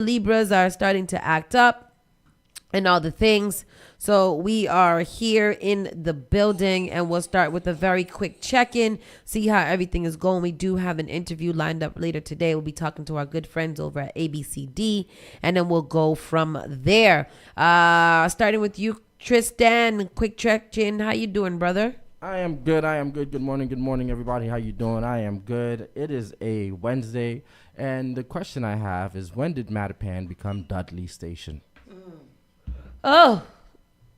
Libras are starting to act up and all the things. So we are here in the building, and we'll start with a very quick check-in, see how everything is going. We do have an interview lined up later today. We'll be talking to our good friends over at ABCD, and then we'll go from there. Starting with you, Tristan, quick check-in. How you doing, brother? I am good. Good morning, everybody. How you doing? I am good. It is a Wednesday, and the question I have is, when did Mattapan become Dudley Station? Oh,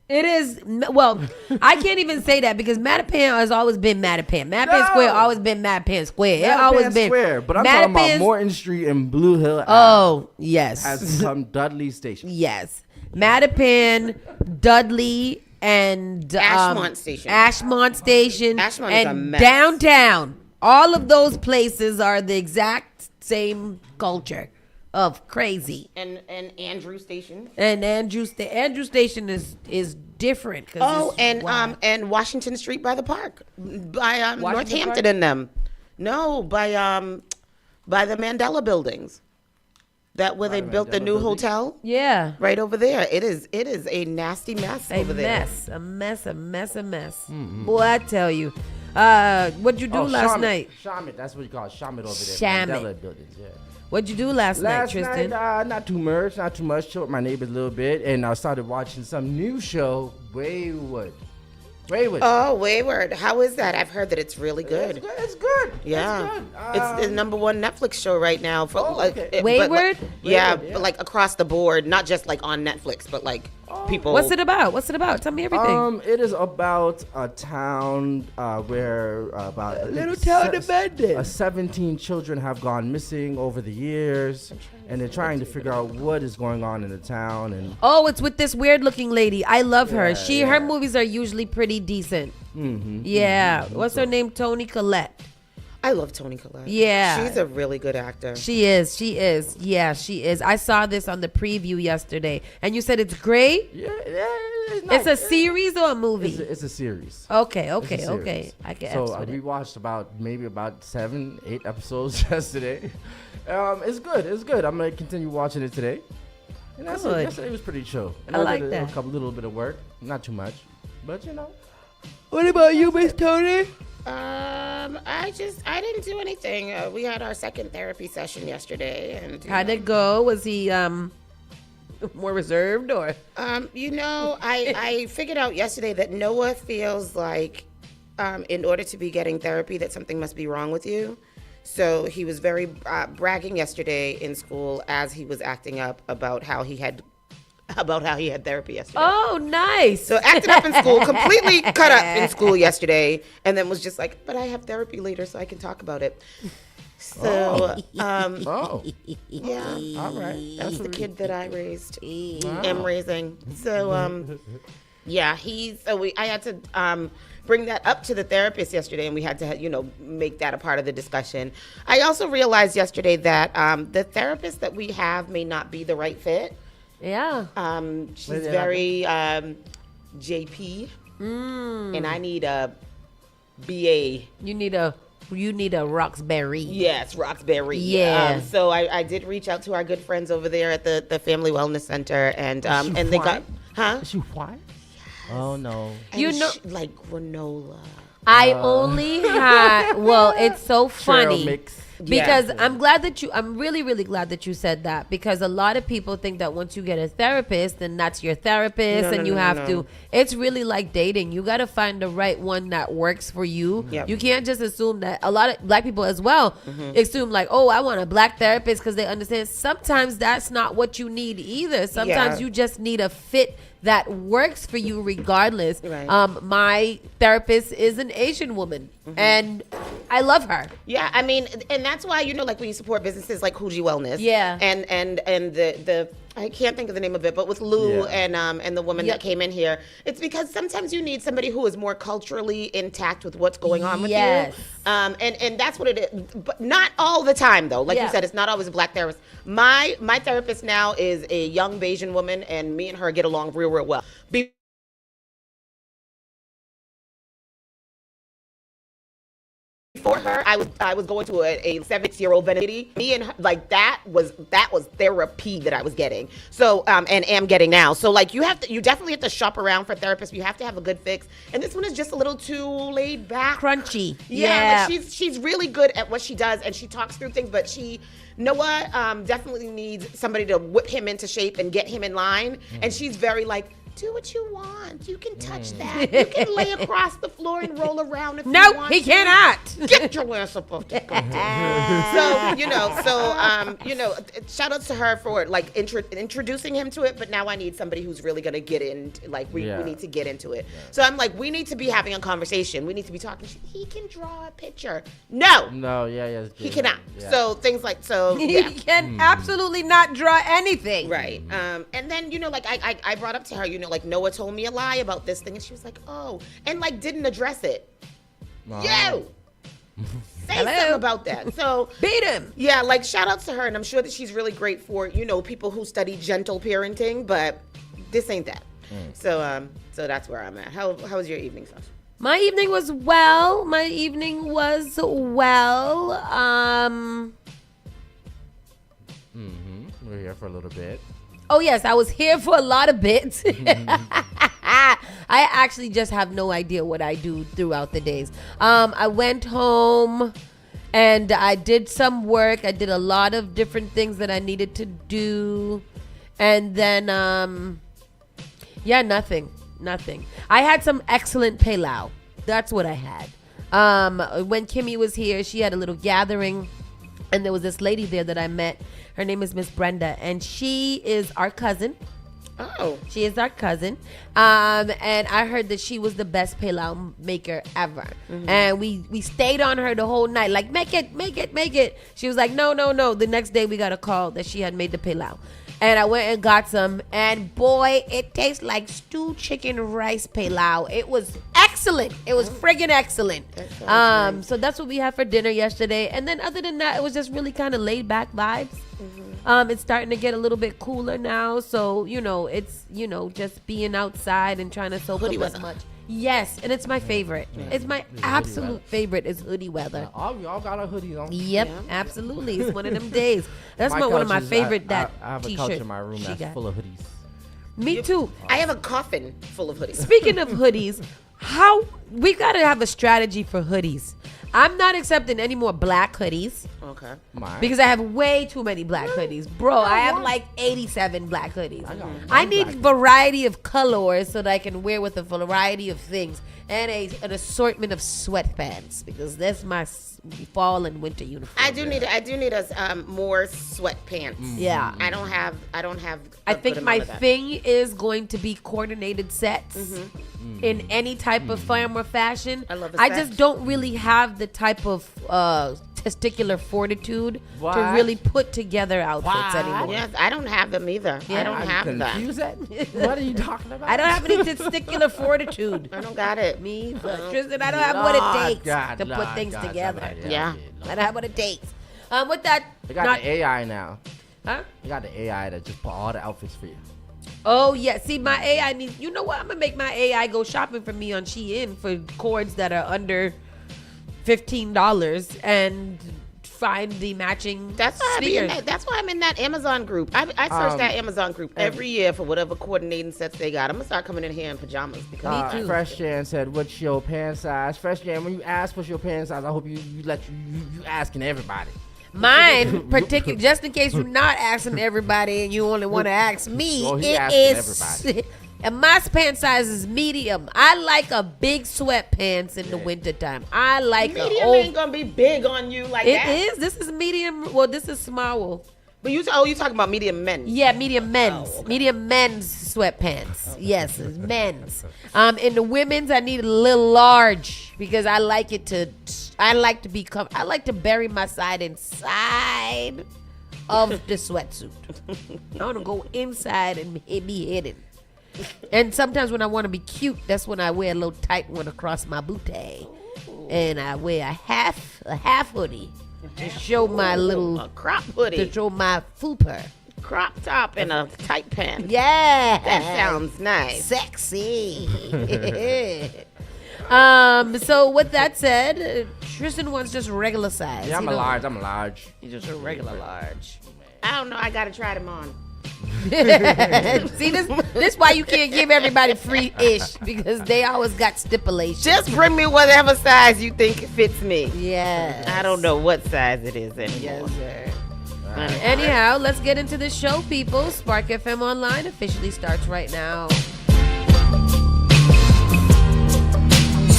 it is. Well, I can't even say that because Mattapan has always been Mattapan. Mattapan Square always been Mattapan Square. It always been Square, but I'm talking about Morton Street and Blue Hill. Oh, yes. Has become Dudley Station. Yes. Mattapan, Dudley, and Ashmont Station. Ashmont is a and mess. downtown. All of those places are the exact same culture of crazy. And Andrew Station. And Andrew Station is different. Oh, and Washington Street by the park, by Northampton Park? And them. No, by the Mandela buildings. That where they built the new hotel. Yeah, right over there. It is a nasty mess over there. A mess. Mm-hmm. Boy, I tell you. What'd you do last night? Shamit, that's what you call it. Shamit over there. Shamit. Mandela buildings, yeah. What'd you do last night, Tristan? Not too much. Chill with my neighbors a little bit, and I started watching some new show, Wayward. Oh, Wayward. How is that? I've heard that it's really good. It's good. Yeah. It's the number one Netflix show right now. Wayward? But like across the board, not just like on Netflix, but like people. What's it about? Tell me everything. It is about a town where about a little town abandoned. 17 children have gone missing over the years, and they're trying to figure out what is going on in the town. And it's with this weird looking lady. I love her. Her movies are usually pretty decent. Mm-hmm, yeah. What's her name? Toni Collette. I love Toni Collette. Yeah. She's a really good actor. She is. Yeah, she is. I saw this on the preview yesterday, and you said it's great? Yeah. It's a series or a movie? It's a series. Okay. I guess. So we watched about 7-8 episodes yesterday. It's good. I'm going to continue watching it today. And that's it. Yesterday was pretty chill. I like that. A little bit of work. Not too much, but What about you, Miss Tony? I didn't do anything. We had our second therapy session yesterday, and how'd it go? Was he more reserved or? I figured out yesterday that Noah feels like, in order to be getting therapy, that something must be wrong with you. So he was very bragging yesterday in school as he was acting up about how he had therapy yesterday. Oh, nice. So acted up in school, completely cut up in school yesterday, and then was just like, but I have therapy later so I can talk about it. So, yeah. All right. That's the kid that I am raising. So, yeah, I had to bring that up to the therapist yesterday, and we had to, make that a part of the discussion. I also realized yesterday that the therapist that we have may not be the right fit. Yeah. She's very JP, and I need a BA. You need a Roxbury. Yes, Roxbury. Yeah. So I did reach out to our good friends over there at the Family Wellness Center, and they got, Is she white? Oh no. Like granola. I only had. Well, it's so funny. Mix. Because I'm really, really glad that you said that, because a lot of people think that once you get a therapist, then that's your therapist and you have to. It's really like dating. You got to find the right one that works for you. Yep. You can't just assume that. A lot of black people as well assume like, oh, I want a black therapist because they understand. Sometimes that's not what you need either. Sometimes you just need a fit that works for you regardless. Right. My therapist is an Asian woman, and I love her. Yeah, I mean, and that's why, like when you support businesses like Coogee Wellness. Yeah. And the I can't think of the name of it, but with Lou and the woman that came in here, it's because sometimes you need somebody who is more culturally intact with what's going on with you. And that's what it is. But not all the time, though. Like you said, it's not always a black therapist. My therapist now is a young Bayesian woman, and me and her get along real well. before her, I was going to a 7-year-old lady. Me and her, like that was therapy that I was getting. So and am getting now. So like you definitely have to shop around for therapists. You have to have a good fix. And this one is just a little too laid back, crunchy. Yeah. Like she's really good at what she does, and she talks through things. But Noah definitely needs somebody to whip him into shape and get him in line. And she's very like, do what you want. You can touch that. You can lay across the floor and roll around if you want. No, he cannot. Get your ass up off the shout out to her for like introducing him to it. But now I need somebody who's really gonna get in. Like we need to get into it. So I'm like, we need to be having a conversation. We need to be talking. He can draw a picture. No, he cannot. Yeah. So things like he can absolutely not draw anything. Right. And then like I brought up to her, like Noah told me a lie about this thing, and she was like, oh, and like didn't address it. Yo, say something about that. So beat him. Yeah, like shout outs to her, and I'm sure that she's really great for people who study gentle parenting, but this ain't that. So that's where I'm at. How was your evening, Saucy? My evening was well. We're here for a little bit. Oh, yes, I was here for a lot of bits. I actually just have no idea what I do throughout the days. I went home and I did some work. I did a lot of different things that I needed to do. And then, nothing. I had some excellent pilau. That's what I had. When Kimmy was here, she had a little gathering. And there was this lady there that I met. Her name is Miss Brenda, and she is our cousin. Oh. She is our cousin. And I heard that she was the best pilau maker ever. Mm-hmm. And we stayed on her the whole night, like, make it. She was like, no. The next day we got a call that she had made the pilau. And I went and got some, and boy, it tastes like stewed chicken rice pilau. It was excellent. It was friggin' excellent. So that's what we had for dinner yesterday. And then other than that, it was just really kind of laid back vibes. Mm-hmm. It's starting to get a little bit cooler now, so it's just being outside and trying to soak up as much. Yes, and it's my favorite. Yeah. It's my absolute favorite is hoodie weather. Y'all got a hoodie on. Yep, absolutely. It's one of them days. That's one of my favorite I have a couch in my room that's full of hoodies. Me too. I have a coffin full of hoodies. Speaking of hoodies, we got to have a strategy for hoodies. I'm not accepting any more black hoodies. Okay. Because I have way too many black hoodies. Bro, I have like 87 black hoodies. I need variety of colors so that I can wear with a variety of things. And an assortment of sweatpants, because that's my fall and winter uniform. I do need us more sweatpants. Yeah. I don't have I think my thing is going to be coordinated sets in any type of form or fashion. I love I just don't really have the type of testicular fortitude to really put together outfits anymore. Yes, I don't have them either. Yeah. I don't have them. What are you talking about? I don't have any testicular fortitude. I don't got it. Me, Tristan, I don't have what it takes to put things together. Yeah. I don't have what it takes. With that, they got the AI now. Huh? You got the AI that just put all the outfits for you. Oh, yeah. See, my AI needs... You know what? I'm going to make my AI go shopping for me on Shein for cords that are under $15 and find the matching That's why I'm in that Amazon group. I search that Amazon group every year for whatever coordinating sets they got. I'm going to start coming in here in pajamas. Because Me too. Fresh Jan said, what's your pant size? Fresh Jan, when you ask what's your pant size, I hope you asking everybody. Mine, particular, just in case you're not asking everybody and you only want to ask me, it is. And my pant size is medium. I like a big sweatpants in the wintertime. I like medium ain't gonna be big on you like that. It is. This is medium. Well, this is small. But you talking about medium men? Yeah, medium men's. Okay. Medium men's sweatpants. Yes, it's men's. In the women's, I need a little large because I like to bury my side inside of the sweatsuit. I want to go inside and be hidden. And sometimes when I want to be cute, that's when I wear a little tight one across my booty, and I wear a half hoodie. To show my a crop hoodie. To show my fupa. Crop top and a tight pant. Yeah. That sounds nice. Sexy. So with that said, Tristan wants just regular size. Yeah, I'm a large. You're just a regular large. I don't know. I got to try them on. See, this why you can't give everybody free-ish, because they always got stipulations. Just bring me whatever size you think fits me. Yes. I don't know what size it is anymore. Yes, sir. Anyhow, let's get into the show, people. Spark FM Online officially starts right now.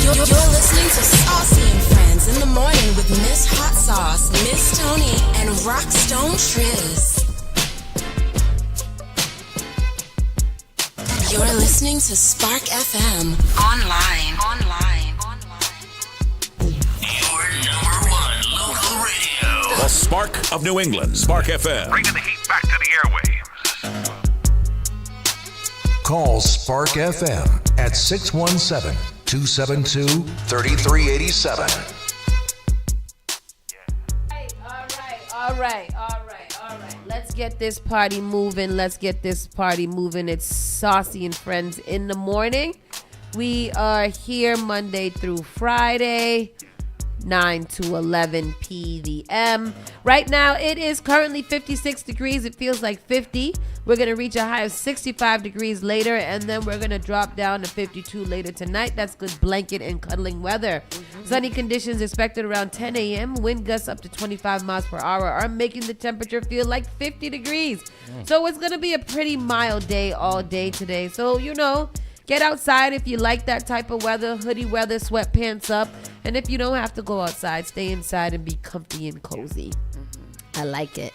You're listening to Saucy and Friends in the morning with Miss Hot Sauce, Miss Tony, and Rockstone Triz. You're listening to Spark FM online. Your number one local radio. The Spark of New England, Spark FM. Bringing the heat back to the airwaves. Call Spark FM at 617-272-3387. All right. Let's get this party moving. It's Saucy and Friends in the morning. We are here Monday through Friday, 9 to 11 p.m. Right now, it is currently 56 degrees. It feels like 50. We're going to reach a high of 65 degrees later, and then we're going to drop down to 52 later tonight. That's good blanket and cuddling weather. Sunny conditions expected around 10 a.m. Wind gusts up to 25 miles per hour are making the temperature feel like 50 degrees. So it's going to be a pretty mild day all day today. So, get outside if you like that type of weather. Hoodie weather, sweatpants up. And if you don't have to go outside, stay inside and be comfy and cozy. I like it.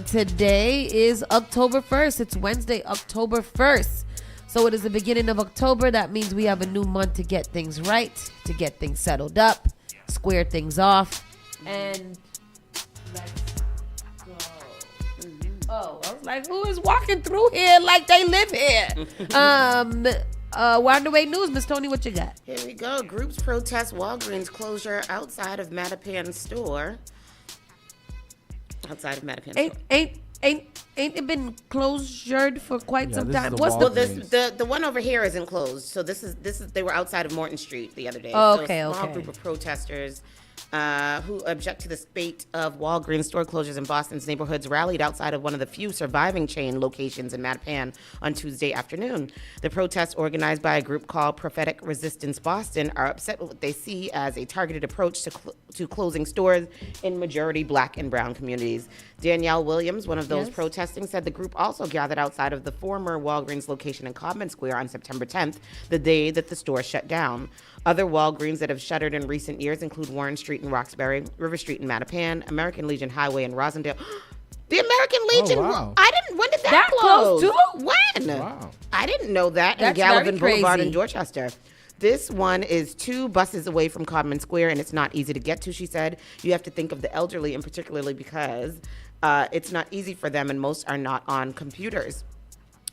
Today is October 1st. It's Wednesday, October 1st. So it is the beginning of October. That means we have a new month to get things right, to get things settled up, square things off, and let's go. Oh, I was like, who is walking through here like they live here? Wanderway News, Miss Tony, what you got? Here we go. Groups protest Walgreens closure outside of Mattapan store. Ain't it been closed for quite some time? What's the one over here isn't closed. So this is they were outside of Morton Street the other day. Oh, so a small group of protesters who object to the spate of Walgreens store closures in Boston's neighborhoods rallied outside of one of the few surviving chain locations in Mattapan on Tuesday afternoon. The protests, organized by a group called Prophetic Resistance Boston, are upset with what they see as a targeted approach to closing stores in majority Black and brown communities. Danielle Williams, one of those protesting, said the group also gathered outside of the former Walgreens location in Codman Square on September 10th, the day that the store shut down. Other Walgreens that have shuttered in recent years include Warren Street in Roxbury, River Street in Mattapan, American Legion Highway in Rosendale. The American Legion, wow. when did that close? Too? When? Wow. I didn't know that. That's in Gallivan very Boulevard crazy. in Dorchester. This one is 2 buses away from Codman Square, and it's not easy to get to, she said. You have to think of the elderly, and particularly because it's not easy for them, and most are not on computers.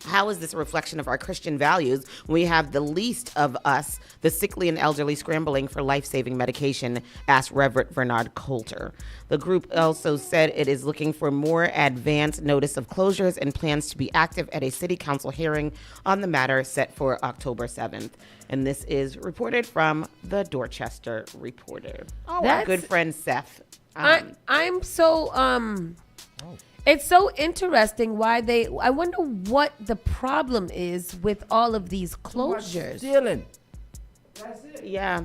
How is this a reflection of our Christian values when we have the least of us, the sickly and elderly, scrambling for life-saving medication, asked Reverend Bernard Coulter. The group also said it is looking for more advance notice of closures and plans to be active at a city council hearing on the matter set for October 7th. And this is reported from the Dorchester Reporter. Oh, our good friend Seth. I'm so It's so interesting why I wonder what the problem is with all of these closures. Stealing. That's it. Yeah.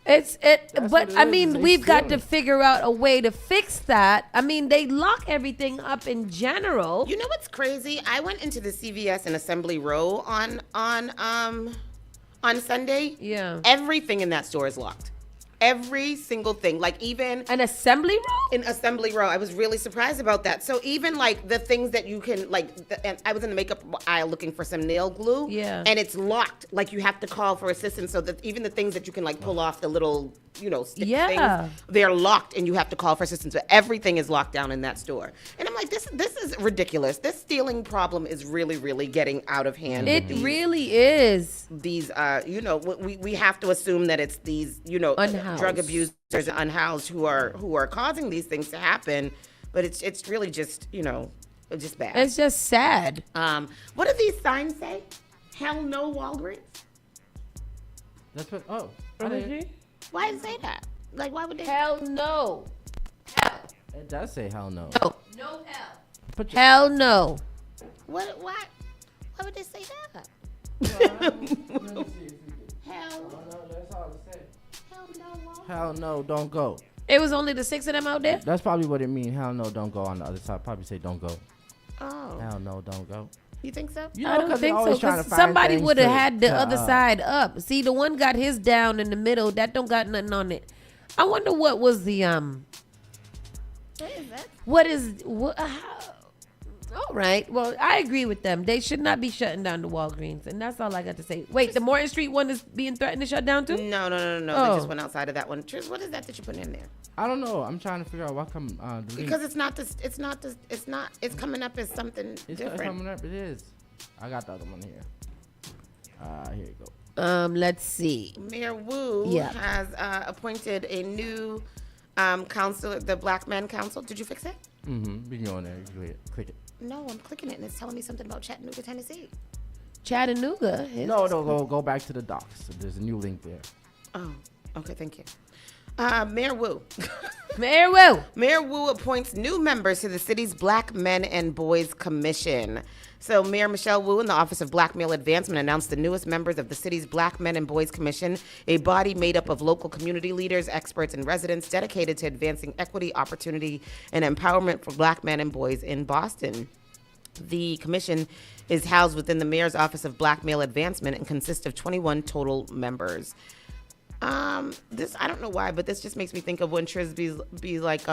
We've got to figure out a way to fix that. I mean, they lock everything up in general. You know what's crazy? I went into the CVS in Assembly Row on Sunday. Yeah. Everything in that store is locked. Every single thing, like even an Assembly Row? In Assembly Row. I was really surprised about that. So even like the things that you can and I was in the makeup aisle looking for some nail glue. Yeah. And it's locked. Like you have to call for assistance, so that even the things that you can like pull off the little, stick things, they're locked and you have to call for assistance. But everything is locked down in that store. And I'm like, this is ridiculous. This stealing problem is really, really getting out of hand. It really is. These we have to assume that it's these, unhoused drug abusers and unhoused who are causing these things to happen, but it's really just just bad. It's just sad. What do these signs say? Hell no, Walgreens. That's what. Why did it say that? Like, why would they? Hell no. Hell. It does say hell no. No. No hell. Hell no. What? Why? Why would they say that? Hell. That's all it said. Hell no. Hell no, don't go. It was only the 6 of them out there? That's probably what it means. Hell no, don't go on the other side. Probably say don't go. Oh. Hell no, don't go. You think so? You know, I don't think so. Because somebody would have had the other side up. See, the one got his down in the middle. That don't got nothing on it. I wonder what was the What is that? All right. Well, I agree with them. They should not be shutting down the Walgreens, and that's all I got to say. Wait, the Morton Street one is being threatened to shut down too? No. Oh. They just went outside of that one. Tris, what is that you're putting in there? I don't know. I'm trying to figure out why come. Because it's not this. It's not this. It's not. It's coming up as something different. It's coming up. It is. I got the other one here. Here you go. Let's see. Mayor Wu has appointed a new council, the Black Men Council. Did you fix it? Mm-hmm. You can go in there. You click it. No, I'm clicking it, and it's telling me something about Chattanooga, Tennessee. Chattanooga? No, go back to the docs. There's a new link there. Oh, okay, thank you. Mayor Wu. Mayor Wu appoints new members to the city's Black Men and Boys Commission. So Mayor Michelle Wu in the Office of Black Male Advancement announced the newest members of the city's Black Men and Boys Commission, a body made up of local community leaders, experts, and residents dedicated to advancing equity, opportunity, and empowerment for Black men and boys in Boston. The commission is housed within the Mayor's Office of Black Male Advancement and consists of 21 total members. This, I don't know why, but this just makes me think of when Triz be like,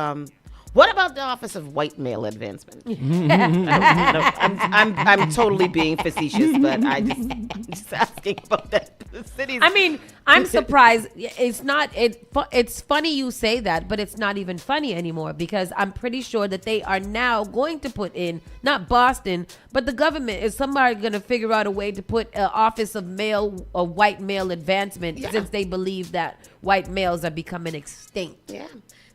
what about the Office of White Male Advancement? I'm totally being facetious, but I'm just asking about that. The city's. I mean, I'm surprised. It's funny you say that, but it's not even funny anymore because I'm pretty sure that they are now going to put in, not Boston, but the government is somebody going to figure out a way to put an Office of White Male Advancement since they believe that white males are becoming extinct. Yeah.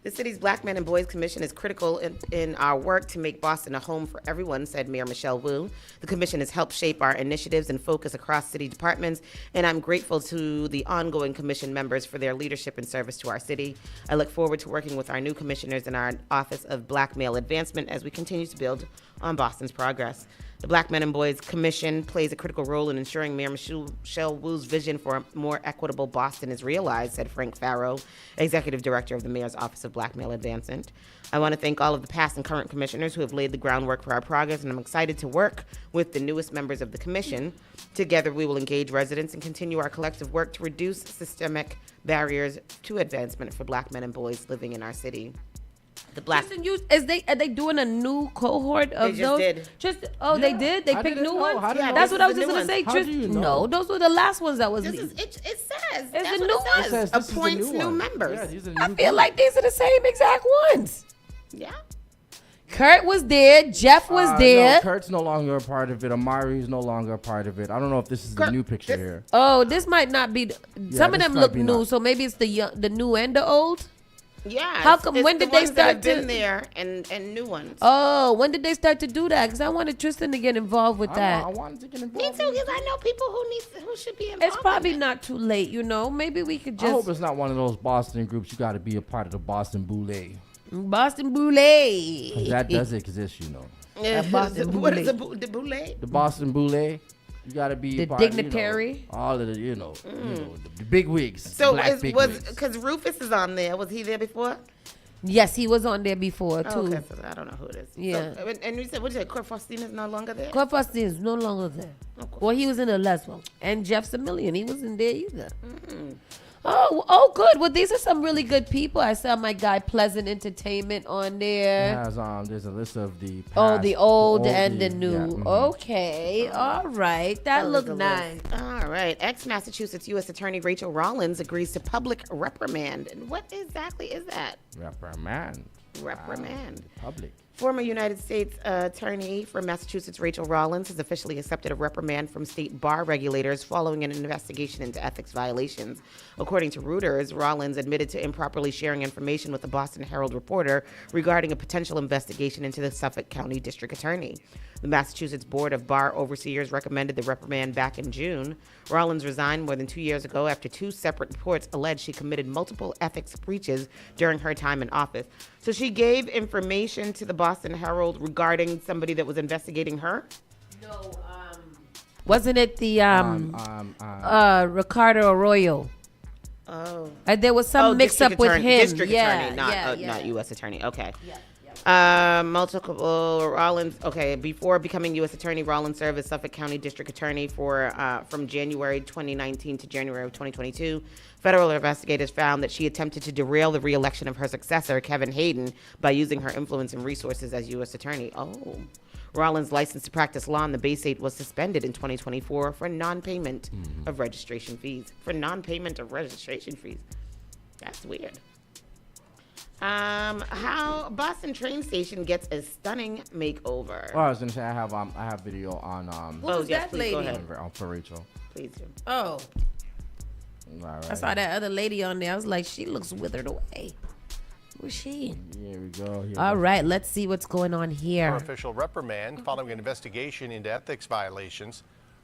The city's Black Men and Boys Commission is critical in our work to make Boston a home for everyone, said Mayor Michelle Wu. The commission has helped shape our initiatives and focus across city departments, and I'm grateful to the ongoing commission members for their leadership and service to our city. I look forward to working with our new commissioners in our Office of Black Male Advancement as we continue to build on Boston's progress. The Black Men and Boys Commission plays a critical role in ensuring Mayor Michelle Wu's vision for a more equitable Boston is realized, said Frank Farrow, Executive Director of the Mayor's Office of Black Male Advancement. I want to thank all of the past and current commissioners who have laid the groundwork for our progress, and I'm excited to work with the newest members of the commission. Together, we will engage residents and continue our collective work to reduce systemic barriers to advancement for Black men and boys living in our city. The Black are they doing a new cohort of they just those? Did. They did. They picked new ones. Yeah, that's what I was just gonna say. How do you know? No, those were the last ones that was. It says. It's That's the what new it says. It says Appoints new members. Yeah, these are I new feel like these are the same exact ones. Yeah. Kurt was there. Jeff was there. No, Kurt's no longer a part of it. Amari's no longer a part of it. I don't know if this is the new picture here. Oh, this might not be. Some of them look new, so maybe it's the new and the old. Yeah. How come? When did they start been there and new ones? Oh, when did they start to do that? Because I wanted Tristan to get involved with that. I wanted to get involved. Me too, because I know people who should be involved. It's probably not too late, Maybe we could just. I hope it's not one of those Boston groups. You got to be a part of the Boston Boulé. Boston Boulé. That does exist, Boston what is the Boulé? The Boston Boulé. You gotta be the part, dignitary. All of the, the big wigs. So because Rufus is on there. Was he there before? Yes, he was on there before too. Okay, so I don't know who it is. Yeah. So, and you said, what did you say? Kurt Faustin is no longer there? Kurt Faustin is no longer there. Well, he was in the last one. And Jeff Samillion, he wasn't there either. Mm-hmm. Oh, good. Well, these are some really good people. I saw my guy Pleasant Entertainment on there. It has, there's a list of the past, the old and the new. Yeah, mm-hmm. Okay, all right. That looked nice. All right. Ex-Massachusetts U.S. Attorney Rachel Rollins agrees to public reprimand. And what exactly is that? Reprimand. Reprimand. Public. Former United States Attorney for Massachusetts, Rachel Rollins, has officially accepted a reprimand from state bar regulators following an investigation into ethics violations. According to Reuters, Rollins admitted to improperly sharing information with the Boston Herald reporter regarding a potential investigation into the Suffolk County District Attorney. The Massachusetts Board of Bar Overseers recommended the reprimand back in June. Rollins resigned more than 2 years ago after 2 separate reports alleged she committed multiple ethics breaches during her time in office. So she gave information to the Boston Herald regarding somebody that was investigating her? No, wasn't it the Ricardo Arroyo? Oh. There was some mix up with him. District attorney, not U.S. attorney. Okay. Multiple Rollins. Okay, before becoming U.S. attorney, Rollins served as Suffolk County District Attorney from January 2019 to January of 2022. Federal investigators found that she attempted to derail the re-election of her successor, Kevin Hayden, by using her influence and resources as U.S. attorney. Oh. Rollins' license to practice law in the Bay State was suspended in 2024 for non-payment of registration fees. That's weird. How Boston train station gets a stunning makeover. Oh, I was gonna say I have video on that lady? Go ahead. For Rachel. Please do. Oh, Right. I saw that other lady on there. I was like, she looks withered away. Who's she? Here we go. All right, let's see what's going on here. Her official reprimand following an investigation into ethics violations.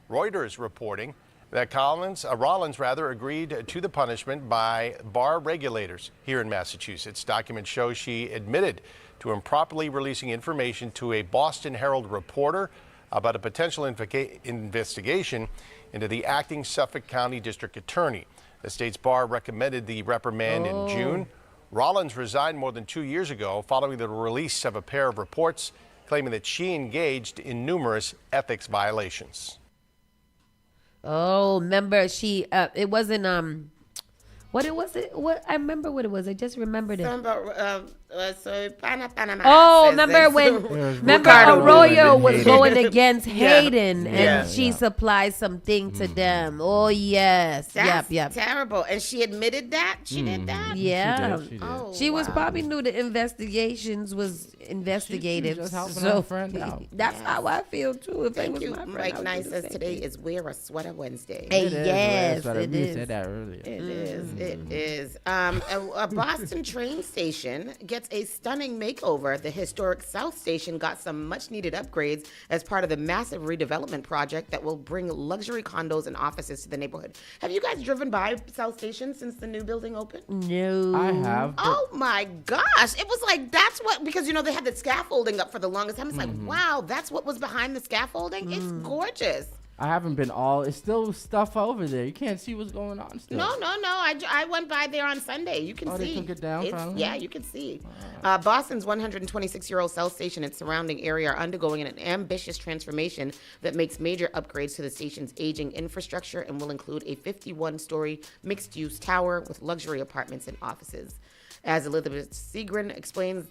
Reuters reporting that Rollins agreed to the punishment by bar regulators here in Massachusetts. Documents show she admitted to improperly releasing information to a Boston Herald reporter about a potential investigation into the acting Suffolk County District Attorney. The state's bar recommended the reprimand in June. Rollins resigned more than 2 years ago following the release of a pair of reports claiming that she engaged in numerous ethics violations. Oh, remember it wasn't what I remember what it was. I just remembered it. Remember Arroyo was going against Hayden and she supplied something to them. Oh yes. That's yep. terrible. And she admitted that? She did that? Yeah. She did. Oh, She was probably knew the investigations was investigative. She was just helping so her friend out. That's how I feel too. If Thank it was you. my friend, Mike I would Nice do the says same today thing. is Wear a Sweater Wednesday. Hey, yes, We it said that earlier. It is. A Boston train station gets a stunning makeover. The historic South Station got some much-needed upgrades as part of the massive redevelopment project that will bring luxury condos and offices to the neighborhood. Have you guys driven by South Station since the new building opened? No. I have. Oh my gosh. It was like, that's what, because they had the scaffolding up for the longest time. It's like, wow, that's what was behind the scaffolding? It's gorgeous. I haven't been it's still stuff over there. You can't see what's going on still. No. I went by there on Sunday. You can see. They took it down finally? Yeah, you can see. Boston's 126-year-old South Station and surrounding area are undergoing an ambitious transformation that makes major upgrades to the station's aging infrastructure and will include a 51-story mixed-use tower with luxury apartments and offices. As Elizabeth Segrin explains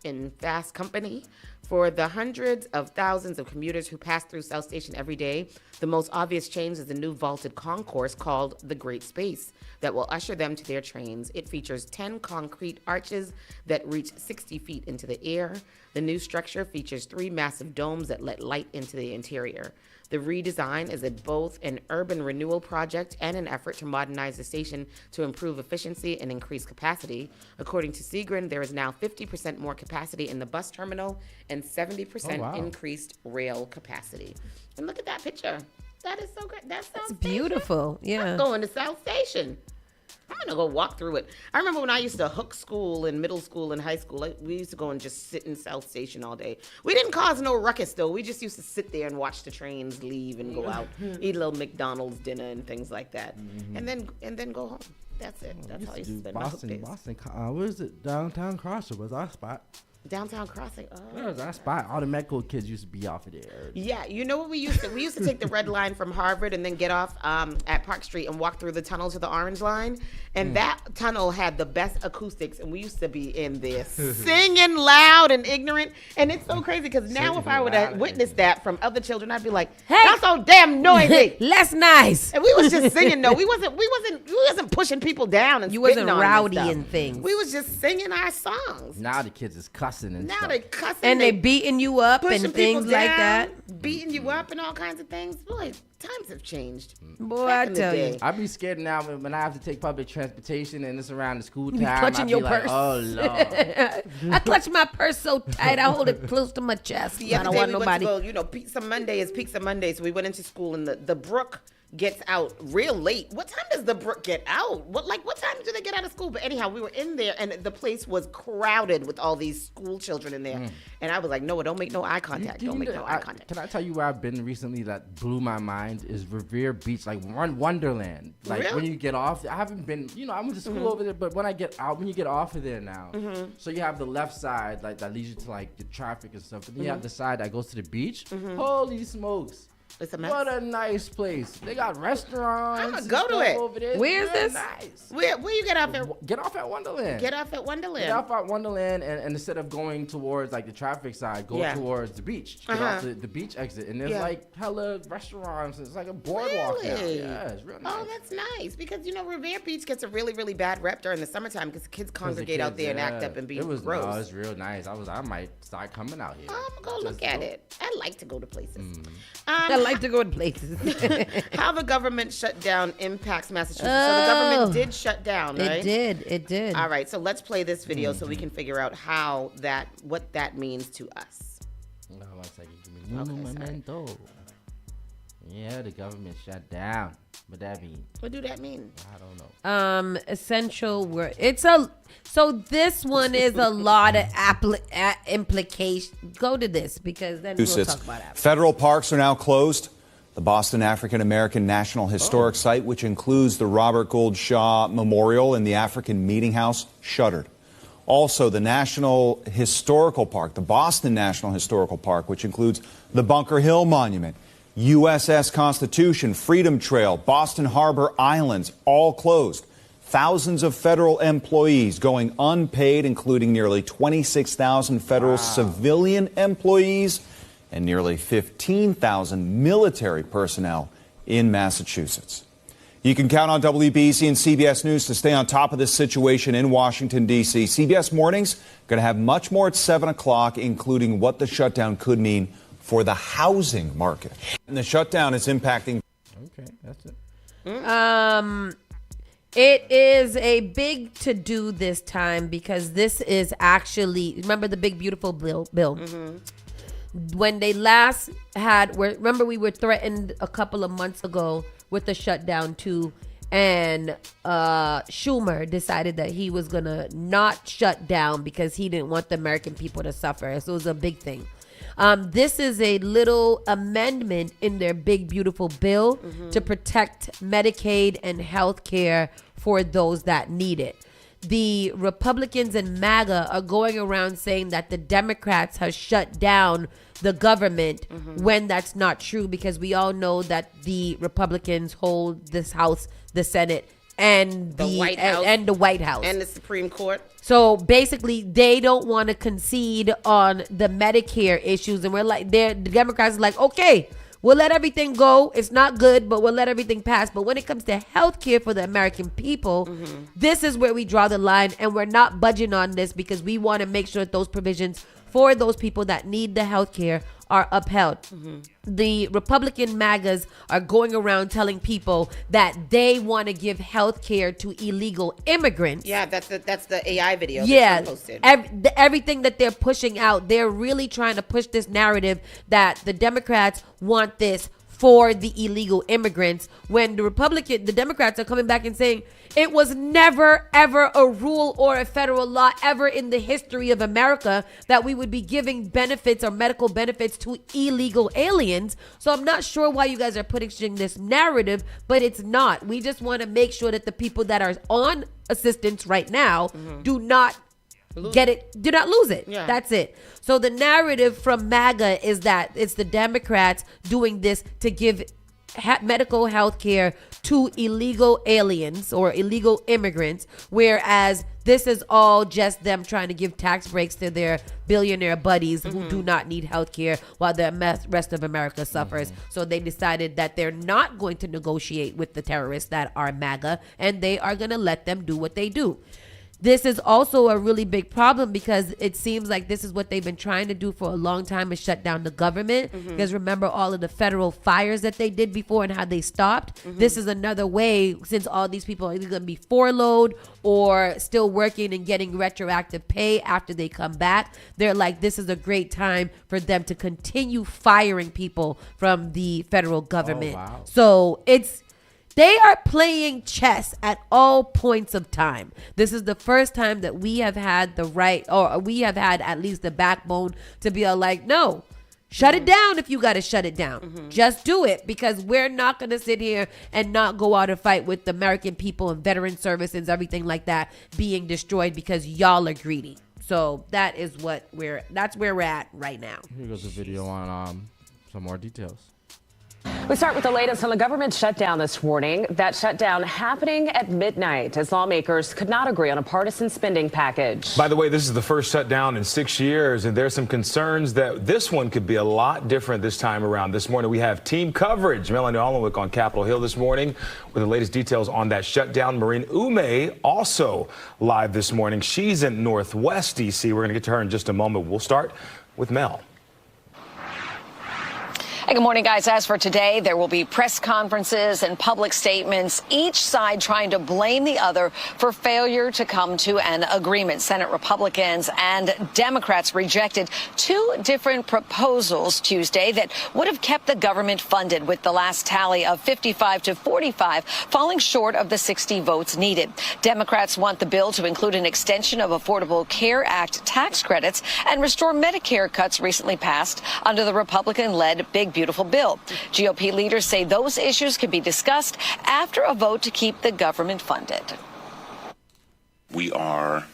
in Fast Company, for the hundreds of thousands of commuters who pass through South Station every day, the most obvious change is the new vaulted concourse called the Great Space that will usher them to their trains. It features 10 concrete arches that reach 60 feet into the air. The new structure features 3 massive domes that let light into the interior. The redesign is both an urban renewal project and an effort to modernize the station to improve efficiency and increase capacity. According to Segrin, there is now 50% more capacity in the bus terminal and 70% increased rail capacity. And look at that picture. That is so great. That's beautiful. Yeah. I'm going to South Station. I'm going to go walk through it. I remember when I used to hook school in middle school and high school, we used to go and just sit in South Station all day. We didn't cause no ruckus, though. We just used to sit there and watch the trains leave and go out, eat a little McDonald's dinner and things like that, and then go home. That's it. That's how I used to spend my hook days. Boston, what is it? Downtown Crossroads was our spot. Downtown Crossing. Oh. That was our spot. All the medical kids used to be off of there. Yeah, you know what we used to? We used to take the red line from Harvard and then get off at Park Street and walk through the tunnel to the orange line. And that tunnel had the best acoustics, and we used to be in there singing loud and ignorant. And it's so crazy because now if I would have witnessed that from other children, I'd be like, "Hey, that's so damn noisy." Less nice. And we was just singing though. We wasn't pushing people down and you wasn't on rowdy and and things. We was just singing our songs. Now the kids is cussing. cussing and now stuff. they cussing. And they beating you up and things like that. Beating you up and all kinds of things. Boy, times have changed. Boy, I tell you. I'd be scared now when I have to take public transportation and it's around the school time. You be clutching your purse. Like, oh, Lord. I clutch my purse so tight, I hold it close to my chest. The I other don't day want we nobody. went to go, Pizza Monday is Pizza Monday, so we went into school and the Brook gets out real late. What time does the Brook get out? What time do they get out of school? But anyhow, we were in there and the place was crowded with all these school children in there. And I was like, Noah, don't make no eye contact. Don't make no eye contact. Can I tell you where I've been recently that blew my mind is Revere Beach, like Wonderland. Like really? when you get off, I haven't been, I went to school over there, but when you get off of there now, so you have the left side, like that leads you to like the traffic and stuff, but then you have the side that goes to the beach. Holy smokes. It's a mess. What a nice place. They got restaurants. I'm gonna go to it. Over there. Where's this? Nice. Where you get off at? Get off at Wonderland. Get off at Wonderland. Get off at Wonderland, and instead of going towards like the traffic side, go towards the beach. Get off the beach exit, and there's like hella restaurants. It's like a boardwalk now. Yeah, it's real nice. Oh, that's nice because Revere Beach gets a really, really bad rep during the summertime because kids congregate out there and act up and be gross. No, it's real nice. I might start coming out here. I'm gonna go look at it. I like to go to places. I like to go to places. How the government shutdown impacts Massachusetts. So the government did shut down, right? It did. All right, so let's play this video so we can figure out what that means to us. No, 1 second. Give me momento. Yeah, the government shut down. What that mean? What do that mean? I don't know. Essential word. So this one is a lot of implications. Go to this because then we'll talk about it. Federal parks are now closed. The Boston African American National Historic Site, which includes the Robert Gould Shaw Memorial and the African Meeting House, shuttered. Also, the National Historical Park, the Boston National Historical Park, which includes the Bunker Hill Monument, USS Constitution, Freedom Trail, Boston Harbor Islands, all closed. Thousands of federal employees going unpaid, including nearly 26,000 federal civilian employees and nearly 15,000 military personnel in Massachusetts. You can count on WBC and CBS News to stay on top of this situation in Washington, D.C. CBS Mornings going to have much more at 7 o'clock, including what the shutdown could mean for the housing market. And the shutdown is impacting. Okay, that's it. It is a big to-do this time because this is actually, remember the big beautiful bill? When they last remember we were threatened a couple of months ago with the shutdown too, and Schumer decided that he was gonna not shut down because he didn't want the American people to suffer. So it was a big thing. This is a little amendment in their big beautiful bill to protect Medicaid and health care for those that need it. The Republicans and MAGA are going around saying that the Democrats have shut down the government when that's not true, because we all know that the Republicans hold this House, the Senate, and the White House and the Supreme Court. So basically, they don't want to concede on the Medicare issues, and the Democrats are like, okay, we'll let everything go. It's not good, but we'll let everything pass. But when it comes to health care for the American people, this is where we draw the line, and we're not budging on this because we want to make sure that those provisions for those people that need the health care are upheld. The Republican MAGAs are going around telling people that they want to give health care to illegal immigrants. Yeah, that's the AI video. Yeah, that posted. Everything that they're pushing out, they're really trying to push this narrative that the Democrats want this for the illegal immigrants, when the Democrats are coming back and saying it was never, ever a rule or a federal law ever in the history of America that we would be giving benefits or medical benefits to illegal aliens. So I'm not sure why you guys are pushing this narrative, but it's not. We just want to make sure that the people that are on assistance right now do not do not lose it. Yeah. That's it. So the narrative from MAGA is that it's the Democrats doing this to give medical health care to illegal aliens or illegal immigrants, whereas this is all just them trying to give tax breaks to their billionaire buddies who do not need health care while the rest of America suffers. So they decided that they're not going to negotiate with the terrorists that are MAGA, and they are going to let them do what they do. this is also a really big problem because it seems like this is what they've been trying to do for a long time, is shut down the government. Because remember all of the federal fires that they did before and how they stopped. This is another way, since all these people are either going to be furloughed or still working and getting retroactive pay after they come back. They're like, this is a great time for them to continue firing people from the federal government. So they are playing chess at all points of time. This is the first time that we have had the right, or we have had at least the backbone to be like, no, shut it down if you got to shut it down. Just do it, because we're not going to sit here and not go out and fight with the American people and veteran services, everything like that being destroyed because y'all are greedy. So that's where we're at right now. Here goes a video on some more details. We start with the latest on the government shutdown this morning. That shutdown happening at midnight as lawmakers could not agree on a partisan spending package. By the way, this is the first shutdown in 6 years, and there's some concerns that this one could be a lot different this time around. This morning, we have team coverage. Melanie Allenwick on Capitol Hill this morning with the latest details on that shutdown. Maureen Ume also live this morning. She's in Northwest D.C. We're going to get to her in just a moment. We'll start with Mel. Hey, good morning, guys. As for today, there will be press conferences and public statements, each side trying to blame the other for failure to come to an agreement. Senate Republicans and Democrats rejected two different proposals Tuesday that would have kept the government funded, with the last tally of 55 to 45 falling short of the 60 votes needed. Democrats want the bill to include an extension of Affordable Care Act tax credits and restore Medicare cuts recently passed under the Republican-led Big Beautiful Bill. GOP leaders say those issues can be discussed after a vote to keep the government funded. We are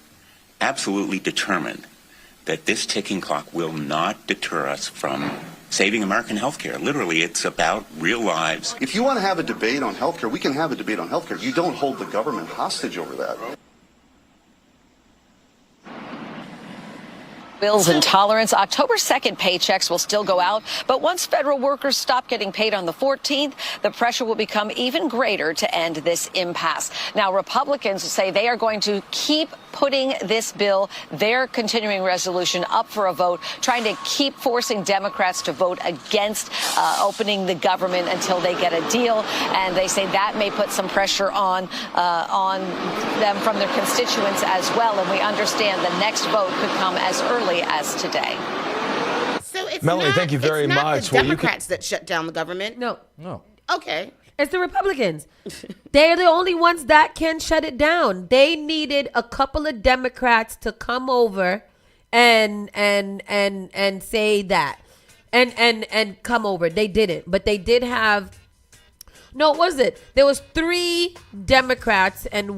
absolutely determined that this ticking clock will not deter us from saving American healthcare. Literally, it's about real lives. If you want to have a debate on healthcare, we can have a debate on healthcare. You don't hold the government hostage over that. Bills and tolerance. October 2nd paychecks will still go out, but once federal workers stop getting paid on the 14th, the pressure will become even greater to end this impasse. Now, Republicans say they are going to keep putting this bill, their continuing resolution, up for a vote, trying to keep forcing Democrats to vote against opening the government until they get a deal. And they say that may put some pressure on them from their constituents as well. And we understand the next vote could come as early as today. So it's Melanie, not, thank you very much. The Democrats that shut down the government. No. Okay. It's the Republicans. They're the only ones that can shut it down. They needed a couple of Democrats to come over and say that and come over. They didn't, but they did have. No, was it? There was 3 Democrats and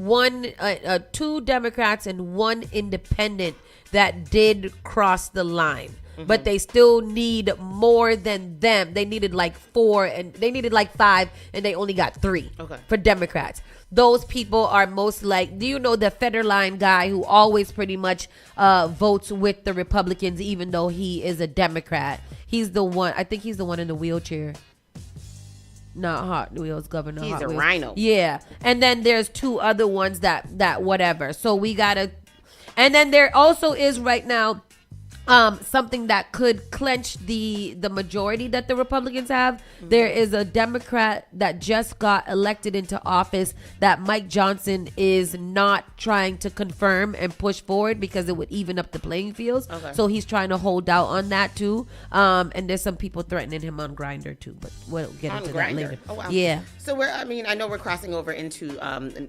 two Democrats and one independent that did cross the line. But they still need more than them. They needed like 4 and they needed like 5 and they only got 3 for Democrats. Those people are most like, do you know the Federline guy who always pretty much votes with the Republicans even though he is a Democrat? He's the one, I think he's the one in the wheelchair. Not Hot Wheels, Governor He's Hot a Wheels. rhino. Yeah. And then there's 2 other ones that whatever. So we gotta, and then there also is right now something that could clench the majority that the Republicans have. There is a Democrat that just got elected into office that Mike Johnson is not trying to confirm and push forward because it would even up the playing fields. So he's trying to hold out on that too. And there's some people threatening him on Grindr too, but we'll get into that later. Oh, wow. Yeah. So I know we're crossing over into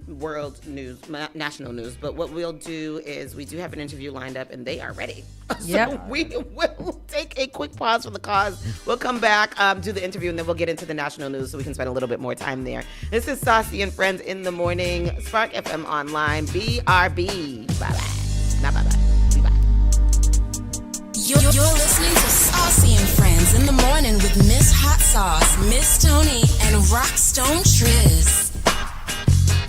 world news, national news, but what we'll do is we do have an interview lined up and they are ready. So we will take a quick pause for the cause. We'll come back, do the interview, and then we'll get into the national news so we can spend a little bit more time there. This is Saucy and Friends in the Morning, Spark FM Online, BRB. Bye-bye. Not bye-bye. Bye. You're listening to Saucy and Friends in the Morning with Miss Hot Sauce, Miss Tony, and Rockstone Triz.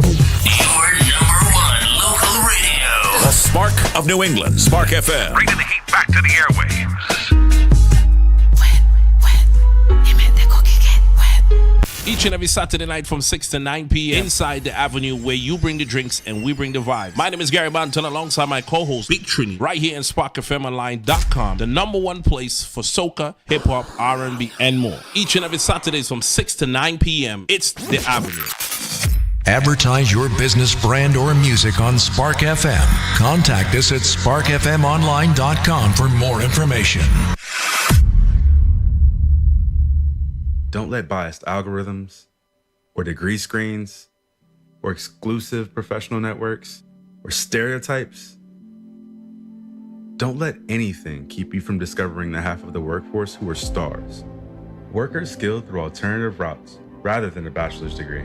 Your #1 local radio. The Spark of New England, Spark FM. Bringing the heat back to the airwaves. Each and every Saturday night from 6 to 9 p.m. inside the Avenue, where you bring the drinks and we bring the vibe. My name is Gary Banton alongside my co-host Big Trini, right here in SparkFMOnline.com, the #1 place for soca, hip-hop, R&B, and more. Each and every Saturdays from 6 to 9 p.m. It's the Avenue. Advertise your business, brand, or music on Spark FM. Contact us at SparkFMOnline.com for more information. Don't let biased algorithms or degree screens or exclusive professional networks or stereotypes. Don't let anything keep you from discovering the half of the workforce who are stars. Workers skilled through alternative routes rather than a bachelor's degree.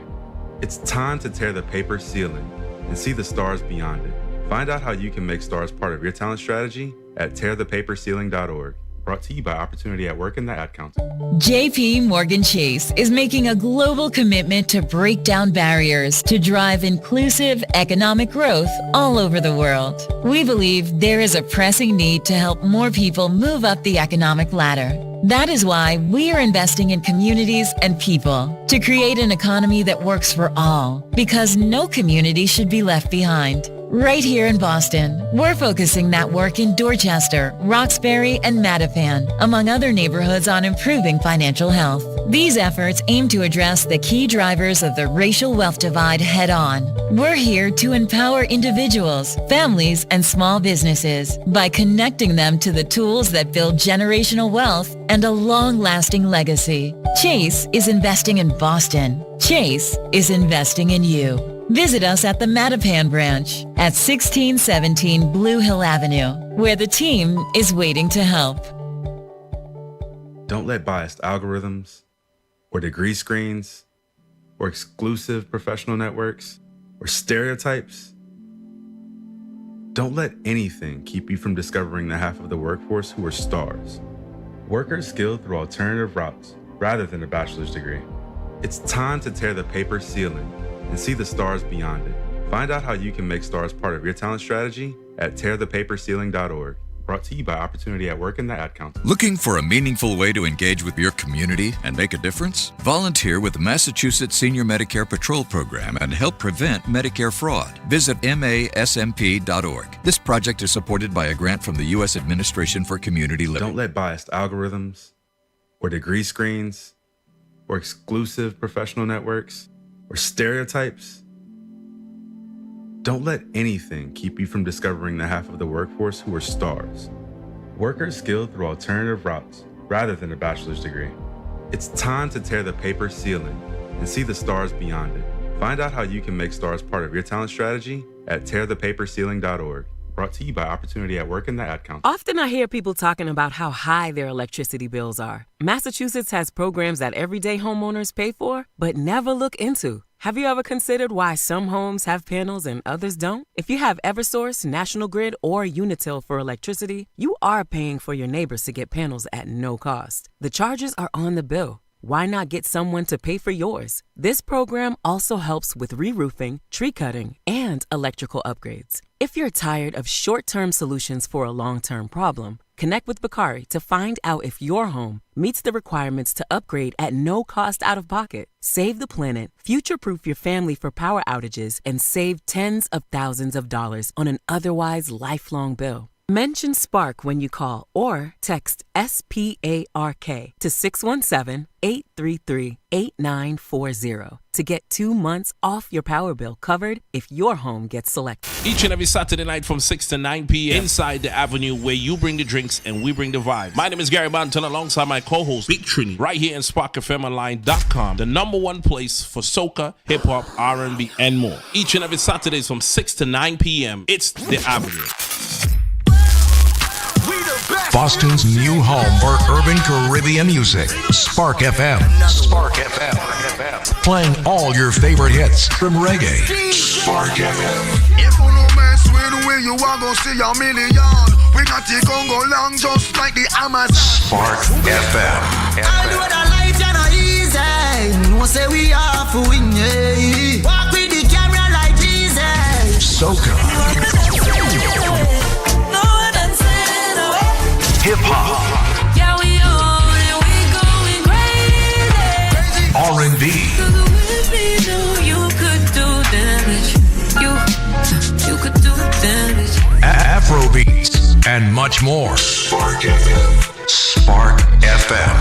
It's time to tear the paper ceiling and see the stars beyond it. Find out how you can make stars part of your talent strategy at tearthepaperceiling.org. Brought to you by Opportunity at Work and the Ad Council. JP Morgan Chase is making a global commitment to break down barriers to drive inclusive economic growth all over the world. We believe there is a pressing need to help more people move up the economic ladder. That is why we are investing in communities and people to create an economy that works for all, because no community should be left behind. Right here in Boston, we're focusing that work in Dorchester, Roxbury, and Mattapan, among other neighborhoods, on improving financial health. These efforts aim to address the key drivers of the racial wealth divide head-on. We're here to empower individuals, families, and small businesses by connecting them to the tools that build generational wealth and a long-lasting legacy. Chase is investing in Boston. Chase is investing in you. Visit us at the Mattapan branch at 1617 Blue Hill Avenue, where the team is waiting to help. Don't let biased algorithms or degree screens or exclusive professional networks or stereotypes. Don't let anything keep you from discovering the half of the workforce who are stars. Workers skilled through alternative routes rather than a bachelor's degree. It's time to tear the paper ceiling and see the stars beyond it. Find out how you can make stars part of your talent strategy at tearthepaperceiling.org. Brought to you by Opportunity at Work and the Ad Council. Looking for a meaningful way to engage with your community and make a difference? Volunteer with the Massachusetts Senior Medicare Patrol Program and help prevent Medicare fraud. Visit masmp.org. This project is supported by a grant from the U.S. Administration for Community Living. Don't let biased algorithms or degree screens or exclusive professional networks or stereotypes. Don't let anything keep you from discovering the half of the workforce who are stars. Workers skilled through alternative routes rather than a bachelor's degree. It's time to tear the paper ceiling and see the stars beyond it. Find out how you can make stars part of your talent strategy at tearthepaperceiling.org. Brought to you by Opportunity at Work and the Ad Council. Often I hear people talking about how high their electricity bills are. Massachusetts has programs that everyday homeowners pay for, but never look into. Have you ever considered why some homes have panels and others don't? If you have Eversource, National Grid, or Unitil for electricity, you are paying for your neighbors to get panels at no cost. The charges are on the bill. Why not get someone to pay for yours? This program also helps with re-roofing, tree cutting, and electrical upgrades. If you're tired of short-term solutions for a long-term problem, connect with Bakari to find out if your home meets the requirements to upgrade at no cost out of pocket. Save the planet, future-proof your family for power outages, and save tens of thousands of dollars on an otherwise lifelong bill. Mention Spark when you call or text SPARK to 617-833-8940 to get 2 months off your power bill covered if your home gets selected. Each and every Saturday night from 6 to 9 p.m. inside the Avenue, where you bring the drinks and we bring the vibe. My name is Gary Banton alongside my co-host Big Trini, right here in SparkFMOnline.com, the #1 place for soca, hip-hop, R&B, and more. Each and every Saturdays from 6 to 9 p.m. It's the Avenue. Boston's new home for urban Caribbean music. Spark FM. Spark FM. Playing all your favorite hits from reggae. Spark FM. If you no mess with the way you are gonna see a million. We got it gon' go long just like the Amazon. Spark FM. I know that life is not easy. No say we are for win. Walk with the camera like Jesus. Soca. Hip hop. Yeah, we on and we going crazy. R&B. and much more. Spark FM. Spark FM.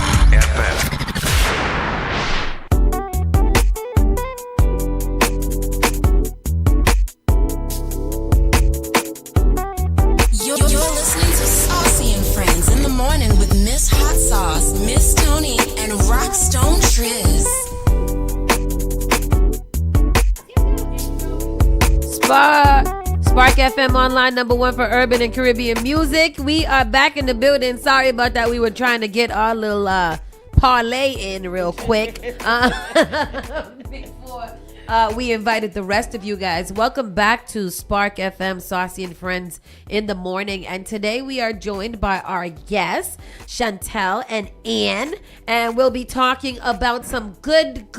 You're listening to Saucy and Friends in the morning with Miss Hot Sauce, Miss Tony, and Rockstone Triz. Spark FM online, #1 for urban and Caribbean music. We are back in the building. Sorry about that. We were trying to get our little parlay in real quick before we invited the rest of you guys. Welcome back to Spark FM, Saucy and Friends in the morning. And today we are joined by our guests, Chantel and Ann. And we'll be talking about some good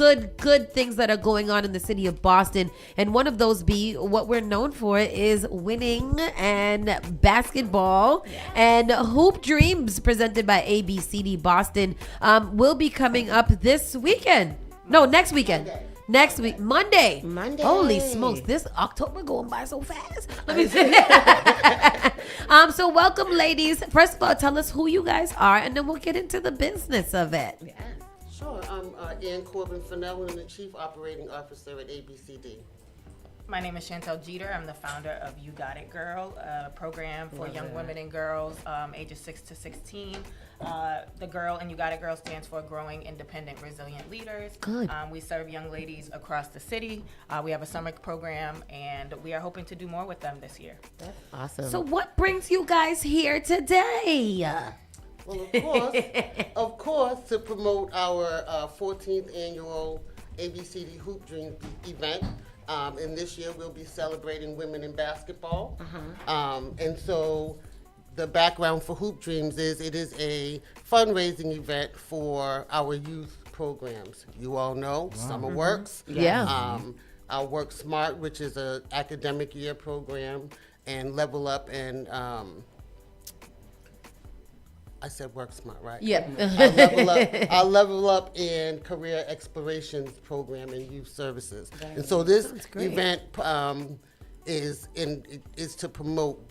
things that are going on in the city of Boston. And one of those be what we're known for is winning and basketball. And Hoop Dreams, presented by ABCD Boston, will be coming up this weekend. No, next weekend. Next week, Monday. Holy smokes, this October going by so fast. Let me say so welcome, ladies. First of all, tell us who you guys are, and then we'll get into the business of it. Yeah. Sure. I'm Ann Corbin-Fennell. I'm the Chief Operating Officer at ABCD. My name is Chantel Jeter. I'm the founder of You Got It Girl, a program for young women and girls ages 6 to 16. The Girl in You Got It Girl stands for Growing Independent Resilient Leaders. Good. We serve young ladies across the city. We have a summer program, and we are hoping to do more with them this year. That's awesome. So what brings you guys here today? Well, of course, to promote our 14th annual ABCD Hoop Dream event. And this year we'll be celebrating women in basketball. And so the background for Hoop Dreams is it is a fundraising event for our youth programs. You all know Summer Works. Our Work Smart, which is an academic year program, and Level Up and I said Work Smart, right? Yeah. Our Level Up and Career Explorations program and youth services. And so this event is to promote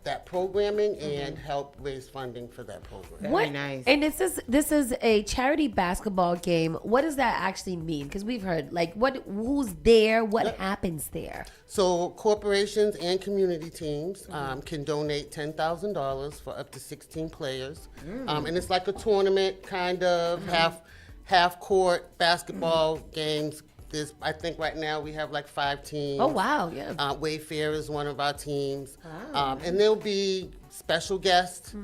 that programming and help raise funding for that program. Very nice. And this is a charity basketball game. What does that actually mean? Because we've heard who's there, what happens there. So corporations and community teams can donate $10,000 for up to 16 players, and it's like a tournament kind of half court basketball games. I think right now we have like 5 teams. Oh, wow, yeah. Wayfair is one of our teams. And there'll be special guests.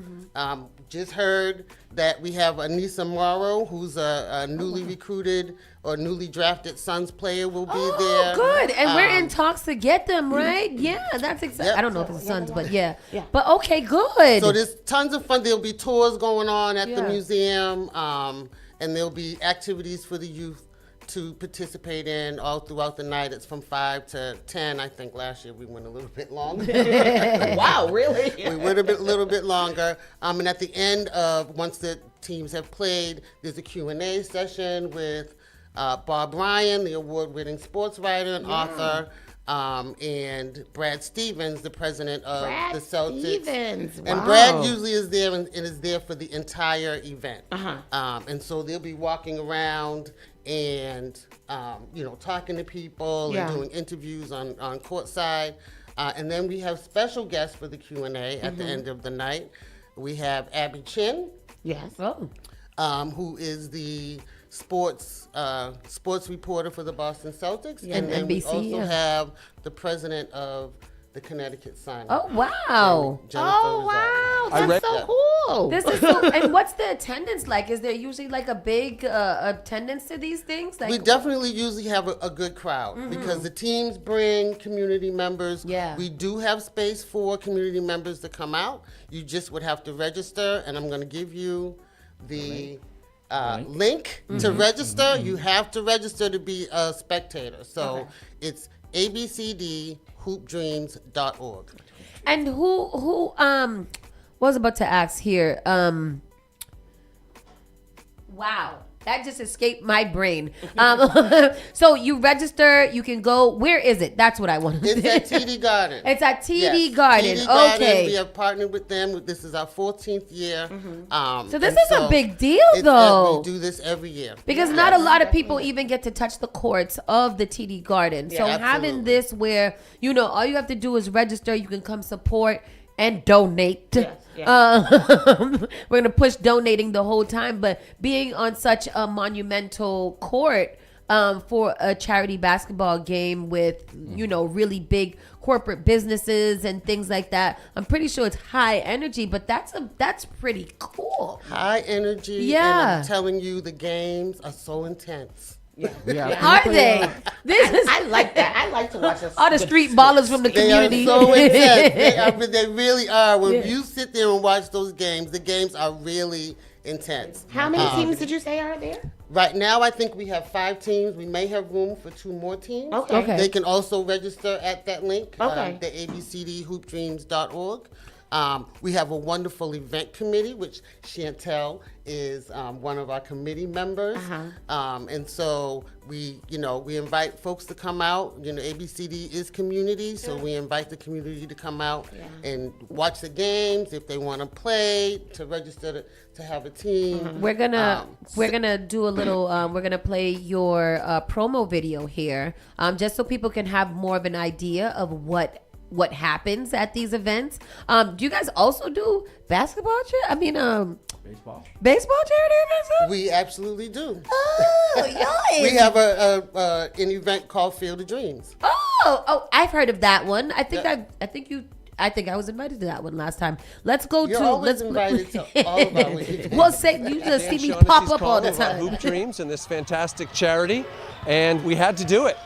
Just heard that we have Anissa Morrow, who's a newly recruited or newly drafted Suns player, will be there. Oh, good. And we're in talks to get them, right? Yeah, that's exciting. I don't know if it's Suns, but yeah. But okay, good. So there's tons of fun. There'll be tours going on at the museum, and there'll be activities for the youth to participate in all throughout the night. It's from 5 to 10. I think last year we went a little bit longer. Wow, really? We went a little bit longer. And at the end once the teams have played, there's a Q&A session with Bob Ryan, the award-winning sports writer and author, and Brad Stevens, the president of the Celtics. And Brad usually is there and is there for the entire event. And so they'll be walking around and talking to people and doing interviews on courtside. And then we have special guests for the Q&A at the end of the night. We have Abby Chin. Yes. Who is the sports reporter for the Boston Celtics. And then NBC, we also have the president of the Connecticut Sun. Oh, wow. That's so cool. This is and what's the attendance like? Is there usually like a big attendance to these things? We definitely usually have a good crowd because the teams bring community members. Yeah. We do have space for community members to come out. You just would have to register, and I'm going to give you the link to register. You have to register to be a spectator. So it's abcdhoopdreams.org. And who was about to ask here, Wow. That just escaped my brain. So you register, you can go. Where is it? That's what I want to It's at TD Garden. It's at TD Yes, Garden. TD Garden. Okay. We have partnered with them. This is our 14th year. So this is a big deal, though. We do this every year. Because not a lot of people even get to touch the courts of the TD Garden. Yeah, So absolutely. having this where, all you have to do is register, you can come support and donate. We're going to push donating the whole time, but being on such a monumental court for a charity basketball game with, really big corporate businesses and things like that, I'm pretty sure it's high energy, but that's pretty cool. High energy. Yeah. And I'm telling you, the games are so intense. Are they? I like that. I like to watch this. All the street ballers from the community. They are so intense. They really are. When you sit there and watch those games, the games are really intense. How many teams did you say are there? Right now, I think we have 5 teams. We may have room for 2 more teams. Okay. They can also register at that link, Okay. the abcdhoopdreams.org. We have a wonderful event committee, which Chantel is one of our committee members. And so we invite folks to come out. ABCD is community, so we invite the community to come out and watch the games. If they want to play, to register to have a team. We're gonna do a little. We're gonna play your promo video here, just so people can have more of an idea of what happens at these events. Do you guys also do basketball baseball charity events? We absolutely do. Oh, y'all. We have an event called Field of Dreams. Oh, I've heard of that one. I think I was invited to that one last time. Let's go You're to. always invited to all of our events. Well, you just see me pop up all the time. Hoop Dreams and this fantastic charity, and we had to do it.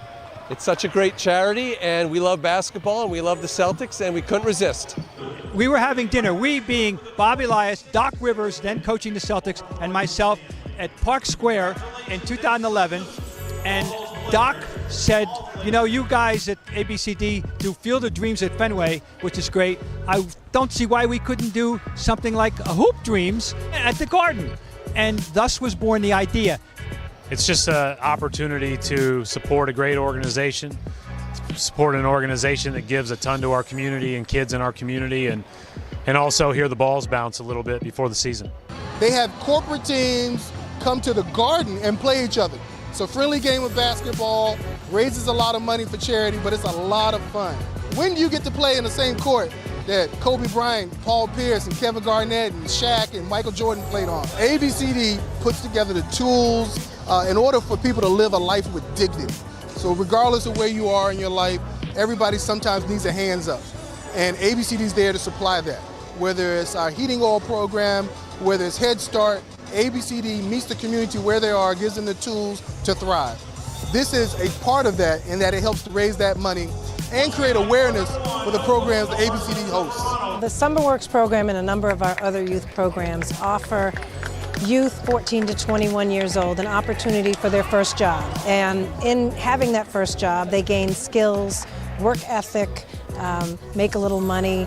It's such a great charity, and we love basketball, and we love the Celtics, and we couldn't resist. We were having dinner, we being Bobby Elias, Doc Rivers, then coaching the Celtics, and myself at Park Square in 2011, and Doc said, you guys at ABCD do Field of Dreams at Fenway, which is great. I don't see why we couldn't do something like a Hoop Dreams at the Garden. And thus was born the idea. It's just an opportunity to support a great organization, support an organization that gives a ton to our community and kids in our community, and also hear the balls bounce a little bit before the season. They have corporate teams come to the Garden and play each other. It's a friendly game of basketball, raises a lot of money for charity, but it's a lot of fun. When do you get to play in the same court that Kobe Bryant, Paul Pierce, and Kevin Garnett, and Shaq, and Michael Jordan played on? ABCD puts together the tools in order for people to live a life with dignity. So regardless of where you are in your life, everybody sometimes needs a hands up. And ABCD is there to supply that. Whether it's our heating oil program, whether it's Head Start, ABCD meets the community where they are, gives them the tools to thrive. This is a part of that in that it helps to raise that money and create awareness for the programs that ABCD hosts. The Summer Works program and a number of our other youth programs offer youth 14 to 21 years old an opportunity for their first job. And in having that first job, they gain skills, work ethic, make a little money,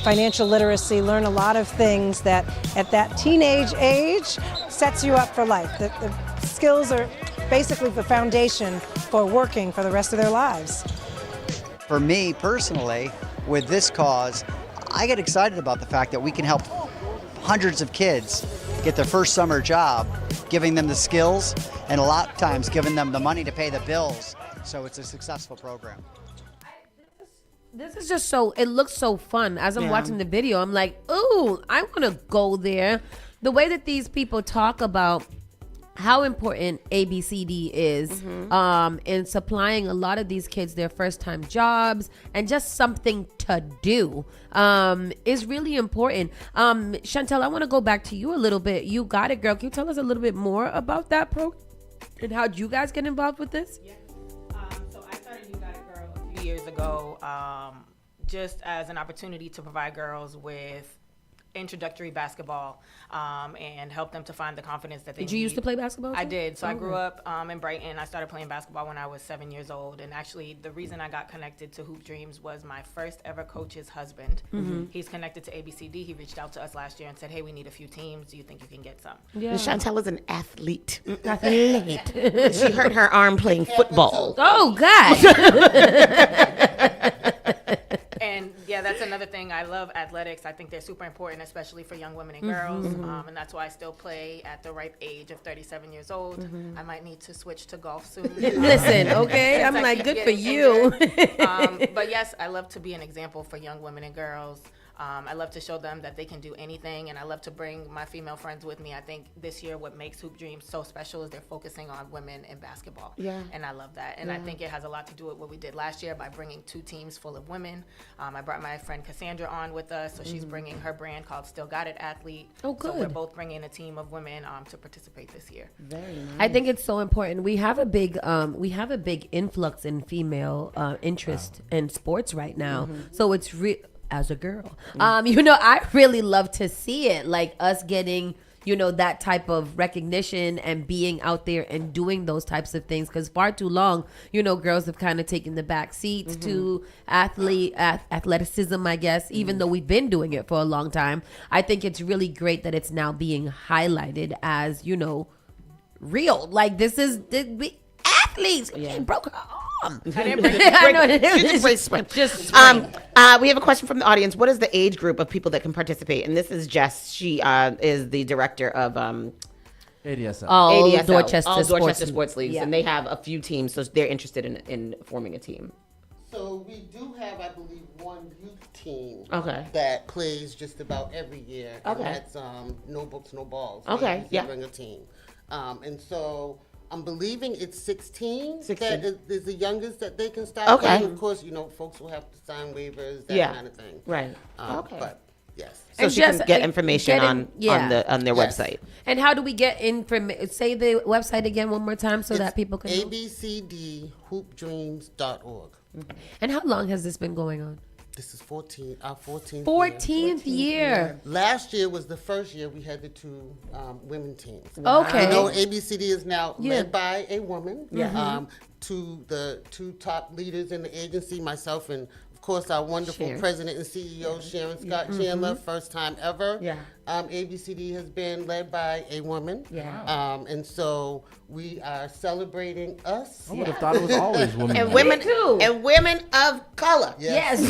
financial literacy, learn a lot of things that at that teenage age sets you up for life. The skills are basically the foundation for working for the rest of their lives. For me personally, with this cause, I get excited about the fact that we can help hundreds of kids get their first summer job, giving them the skills and a lot of times giving them the money to pay the bills. So it's a successful program. This is just it looks so fun. As I'm watching the video, I'm like, ooh, I want to go there. The way that these people talk about how important ABCD is in supplying a lot of these kids their first time jobs and just something to do is really important. Chantel, I want to go back to you a little bit. You Got It, girl. Can you tell us a little bit more about that program and how you guys get involved with this? Yeah. So I started You Got It, Girl a few years ago just as an opportunity to provide girls with introductory basketball and help them to find the confidence that they need. Did you used to play basketball I too? did. So I grew up in Brighton. I started playing basketball when I was 7 years old. And actually, the reason I got connected to Hoop Dreams was my first ever coach's husband. He's connected to ABCD. He reached out to us last year and said, hey, we need a few teams. Do you think you can get some? Yeah. And Chantel is an athlete. Athlete. She hurt her arm playing football. Oh, God. And yeah, that's another thing. I love athletics. I think they're super important, especially for young women and girls. And that's why I still play at the ripe age of 37 years old. I might need to switch to golf soon. Listen, okay? I'm like, good for you. But yes, I love to be an example for young women and girls. I love to show them that they can do anything, and I love to bring my female friends with me. I think this year what makes Hoop Dreams so special is they're focusing on women in basketball. Yeah. And I love that. And I think it has a lot to do with what we did last year by bringing 2 teams full of women. I brought my friend Cassandra on with us, so she's bringing her brand called Still Got It Athlete. Oh, good. So we're both bringing a team of women to participate this year. Very nice. I think it's so important. We have a big influx in female interest in sports right now. So it's as a girl, I really love to see it, like us getting, that type of recognition and being out there and doing those types of things. Because far too long, girls have kind of taken the back seats to athleticism, I guess, even though we've been doing it for a long time. I think it's really great that it's now being highlighted as, real. Like, this is athletes. Yeah. Broke her arm. I didn't bring it. We have a question from the audience. What is the age group of people that can participate? And this is Jess. She is the director of ADSL. All ADSL, Dorchester Sports Leagues. Yeah. And they have a few teams, so they're interested in forming a team. So we do have, I believe, one youth team that plays just about every year. Okay. And that's No Books, No Balls. Okay, They yeah. bring a team. And so I'm believing it's 16. 16. That is the youngest that they can start. Okay. With. Of course, folks will have to sign waivers, that kind of thing. Right. But yes. So she can get information on their website. And how do we get information? Say the website again one more time so that people can know. abcdhoopdreams.org. And how long has this been going on? This is our 14th 14th year. Last year was the first year we had the 2 women teams. Okay. ABCD is now led by a woman. Yeah. To the 2 top leaders in the agency, myself and, of course, our wonderful president and CEO, Sharon Scott Chandler, first time ever. Yeah. ABCD has been led by a woman. Yeah. And so we are celebrating us. I would have thought it was always women. And women too. And women of color. Yes.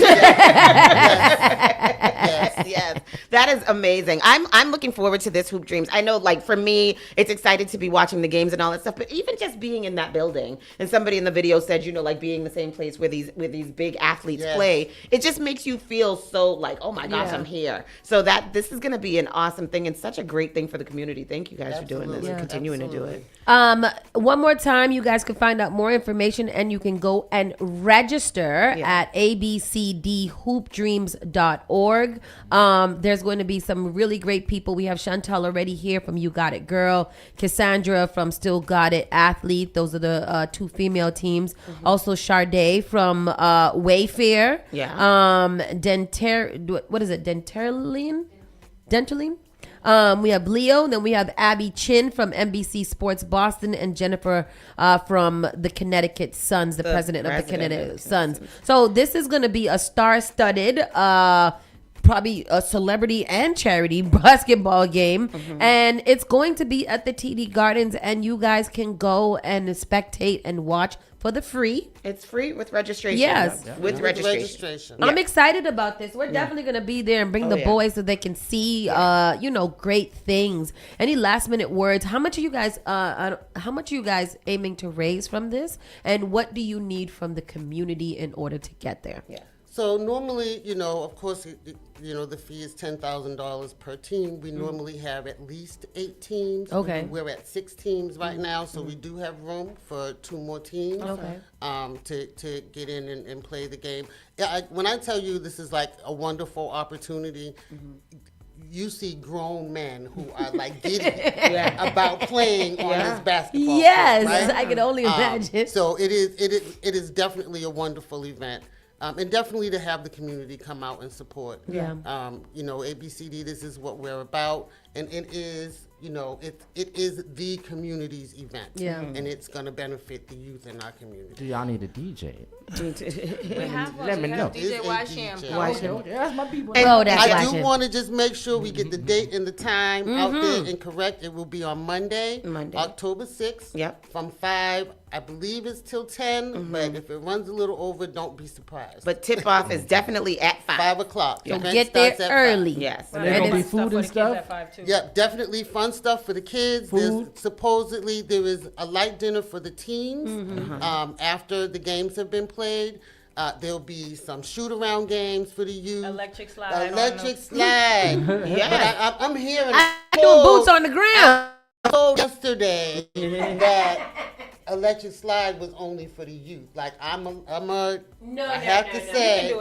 Yes. That is amazing. I'm looking forward to this Hoop Dreams. I know, like, for me, it's excited to be watching the games and all that stuff, but even just being in that building, and somebody in the video said, like being the same place where these big athletes play, it just makes you feel so like, oh my gosh, I'm here. So that this is going to be an awesome thing and such a great thing for the community. Thank you guys for doing this and continuing to do it. One more time, you guys can find out more information and you can go and register at abcdhoopdreams.org. There's going to be some really great people. We have Chantel already here from You Got It Girl, Cassandra from Still Got It Athlete. Those are the 2 female teams. Also Sade from Wayfair. What is it? Denterline? We have Leo, then we have Abby Chin from NBC Sports Boston, and Jennifer from the Connecticut Suns, the president of the Connecticut Suns. So this is going to be a star-studded, probably a celebrity and charity basketball game, and it's going to be at the TD Gardens, and you guys can go and spectate and watch for the free. It's free with registration. Yes. With registration. I'm excited about this. We're definitely going to be there and bring the boys so they can see, great things. Any last minute words? How much are you guys aiming to raise from this? And what do you need from the community in order to get there? Yeah. So normally, of course, the fee is $10,000 per team. We normally have at least 8 teams. Okay. We're at 6 teams right now, so we do have room for 2 more teams. Okay. To get in and play the game. Yeah, when I tell you this is like a wonderful opportunity, you see grown men who are like giddy about playing on this basketball court, right? I can only imagine. So it is definitely a wonderful event. And definitely to have the community come out and support. Yeah. ABCD, this is what we're about. And it is, it is the community's event. Yeah. And it's going to benefit the youth in our community. Do y'all need a DJ? We have one. Let me know. DJ Washam. That's my people. And Oh, that's I do Washam. want to just make sure we get the date and the time out there and correct. It will be on Monday. October 6th. Yep. From 5, I believe it's till 10, but if it runs a little over, don't be surprised. But tip-off is definitely at 5. 5 o'clock. So Event get there starts at early. 5. Yes. And there's gonna be food and stuff. Yeah, definitely fun stuff for the kids. Supposedly there is a light dinner for the teens after the games have been played. There'll be some shoot-around games for the youth. Electric slide. Electric slide. Yeah. But I'm hearing. Doing boots on the ground. I told yesterday that electric slide was only for the youth. Like I have to say.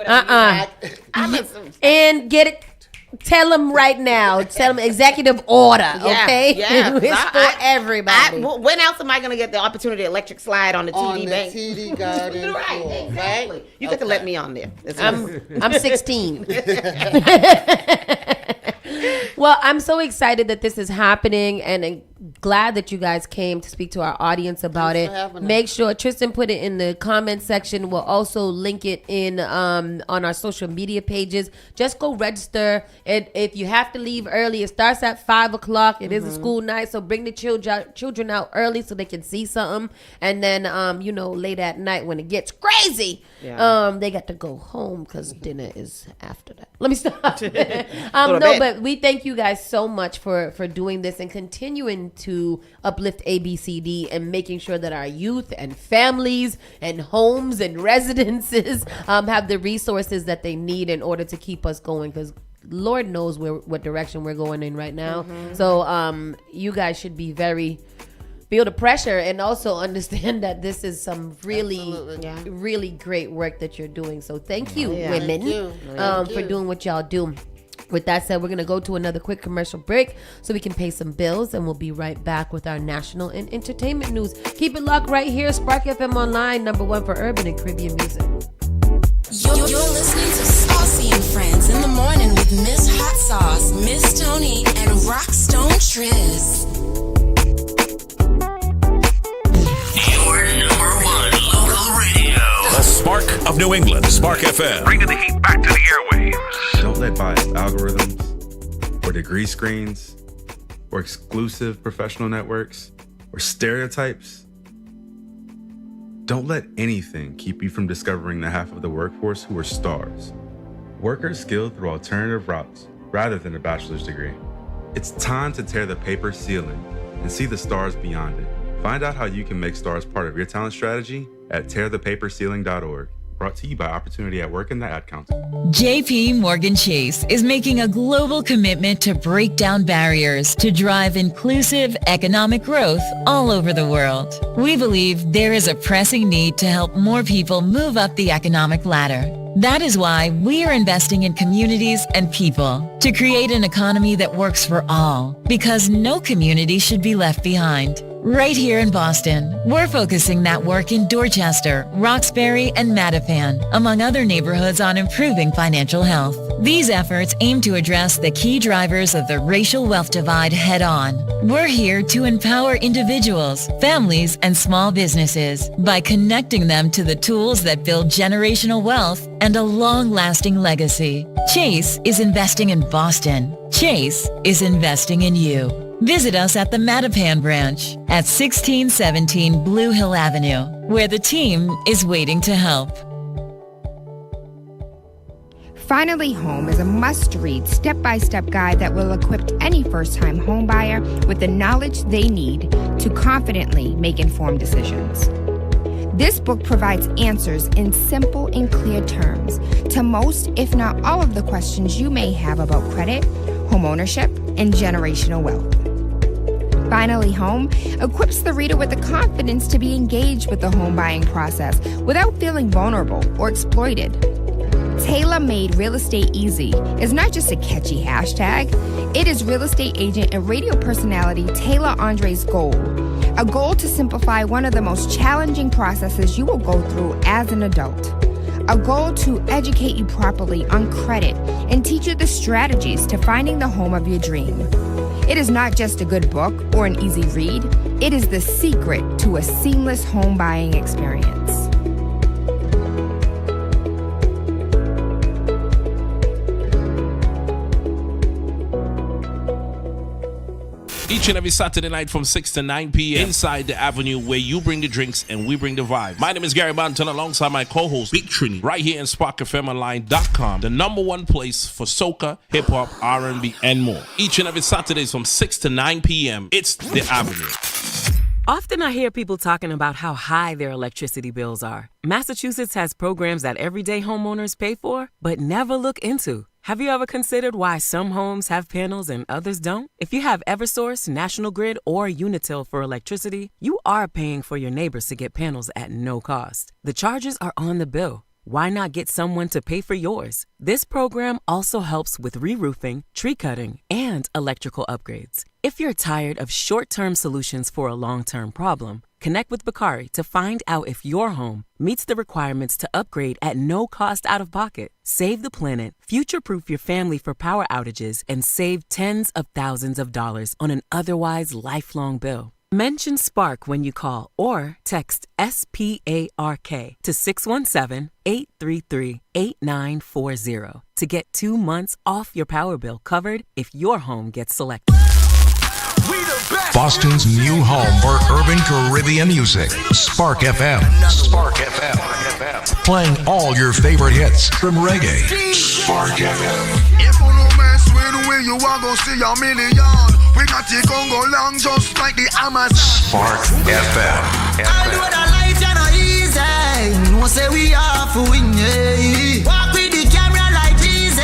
And get it. Tell them right now. Tell them executive order, okay? Yeah. It's for everybody. When else am I going to get the opportunity to electric slide on the TD On the bank? TD garden Right, floor, exactly. right? You get to let me on there. I'm 16. Well, I'm so excited that this is happening and glad that you guys came to speak to our audience about Thanks for it. having us. Make sure Tristan put it in the comment section. We'll also link it in on our social media pages. Just go register. And if you have to leave early, it starts at 5 o'clock. It is a school night, so bring the children out early so they can see something. And then late at night when it gets crazy, they got to go home because dinner is after that. Let me stop. But we thank you guys so much for doing this and continuing to uplift ABCD and making sure that our youth and families and homes and residences have the resources that they need in order to keep us going, because Lord knows what direction we're going in right now. So you guys should be feel the pressure and also understand that this is some really great work that you're doing. So thank you, women, for doing what y'all do. With that said, we're going to go to another quick commercial break so we can pay some bills, and we'll be right back with our national and entertainment news. Keep it locked right here. Spark FM Online, #1 for urban and Caribbean music. You're listening to Saucy and Friends in the morning with Miss Hot Sauce, Miss Tony, and Rockstone Triz. Your #1 local radio. The Spark of New England, Spark FM. Bringing the heat back to the airwaves. Don't let biased algorithms or degree screens or exclusive professional networks or stereotypes. Don't let anything keep you from discovering the half of the workforce who are stars. Workers skilled through alternative routes rather than a bachelor's degree. It's time to tear the paper ceiling and see the stars beyond it. Find out how you can make stars part of your talent strategy at tearthepaperceiling.org. Brought to you by Opportunity at Work and the Ad Council. JP Morgan Chase is making a global commitment to break down barriers to drive inclusive economic growth all over the world. We believe there is a pressing need to help more people move up the economic ladder. That is why we are investing in communities and people to create an economy that works for all, because no community should be left behind. Right here in Boston, we're focusing that work in Dorchester, Roxbury, and Mattapan, among other neighborhoods, on improving financial health. These efforts aim to address the key drivers of the racial wealth divide head-on. We're here to empower individuals, families, and small businesses by connecting them to the tools that build generational wealth and a long-lasting legacy. Chase is investing in Boston. Chase is investing in you. Visit us at the Mattapan branch at 1617 Blue Hill Avenue, where the team is waiting to help. Finally Home is a must-read, step-by-step guide that will equip any first-time homebuyer with the knowledge they need to confidently make informed decisions. This book provides answers in simple and clear terms to most, if not all, of the questions you may have about credit, homeownership, and generational wealth. Finally Home equips the reader with the confidence to be engaged with the home buying process without feeling vulnerable or exploited. Tailor-made Real Estate Easy is not just a catchy hashtag. It is real estate agent and radio personality Taylor Andre's goal. A goal to simplify one of the most challenging processes you will go through as an adult. a goal to educate you properly on credit and teach you the strategies to finding the home of your dream. It is not just a good book or an easy read, it is the secret to a seamless home buying experience. Each and every Saturday night from 6 to 9 p.m. inside the Avenue where you bring the drinks and we bring the vibe. My name is Gary Banton alongside my co-host Big Trini right here in SparkFMOnline.com, the number one place for soca, hip-hop, R&B, and more. Each and every Saturdays from 6 to 9 p.m. It's the Avenue. Often I hear people talking about how high their electricity bills are. Massachusetts has programs that everyday homeowners pay for, but never look into. Have you ever considered why some homes have panels and others don't? If you have Eversource, National Grid, or Unitil for electricity, you are paying for your neighbors to get panels at no cost. The charges are on the bill. Why not get someone to pay for yours? This program also helps with re-roofing, tree cutting, and electrical upgrades. If you're tired of short-term solutions for a long-term problem, connect with Bakari to find out if your home meets the requirements to upgrade at no cost out of pocket. Save the planet, future-proof your family for power outages, and save tens of thousands of dollars on an otherwise lifelong bill. Mention Spark when you call or text SPARK to 617-833-8940 to get 2 months off your power bill covered if your home gets selected. Boston's new home for urban Caribbean music. Spark FM. Spark FM. Playing all your favorite hits from reggae. Spark FM. If you no mess with we, you are gonna see a million. We got it gon' go long just like the Amazon. Spark FM. I know that life is not easy. No say we are for win, yeah. Walk with the camera like Jesus.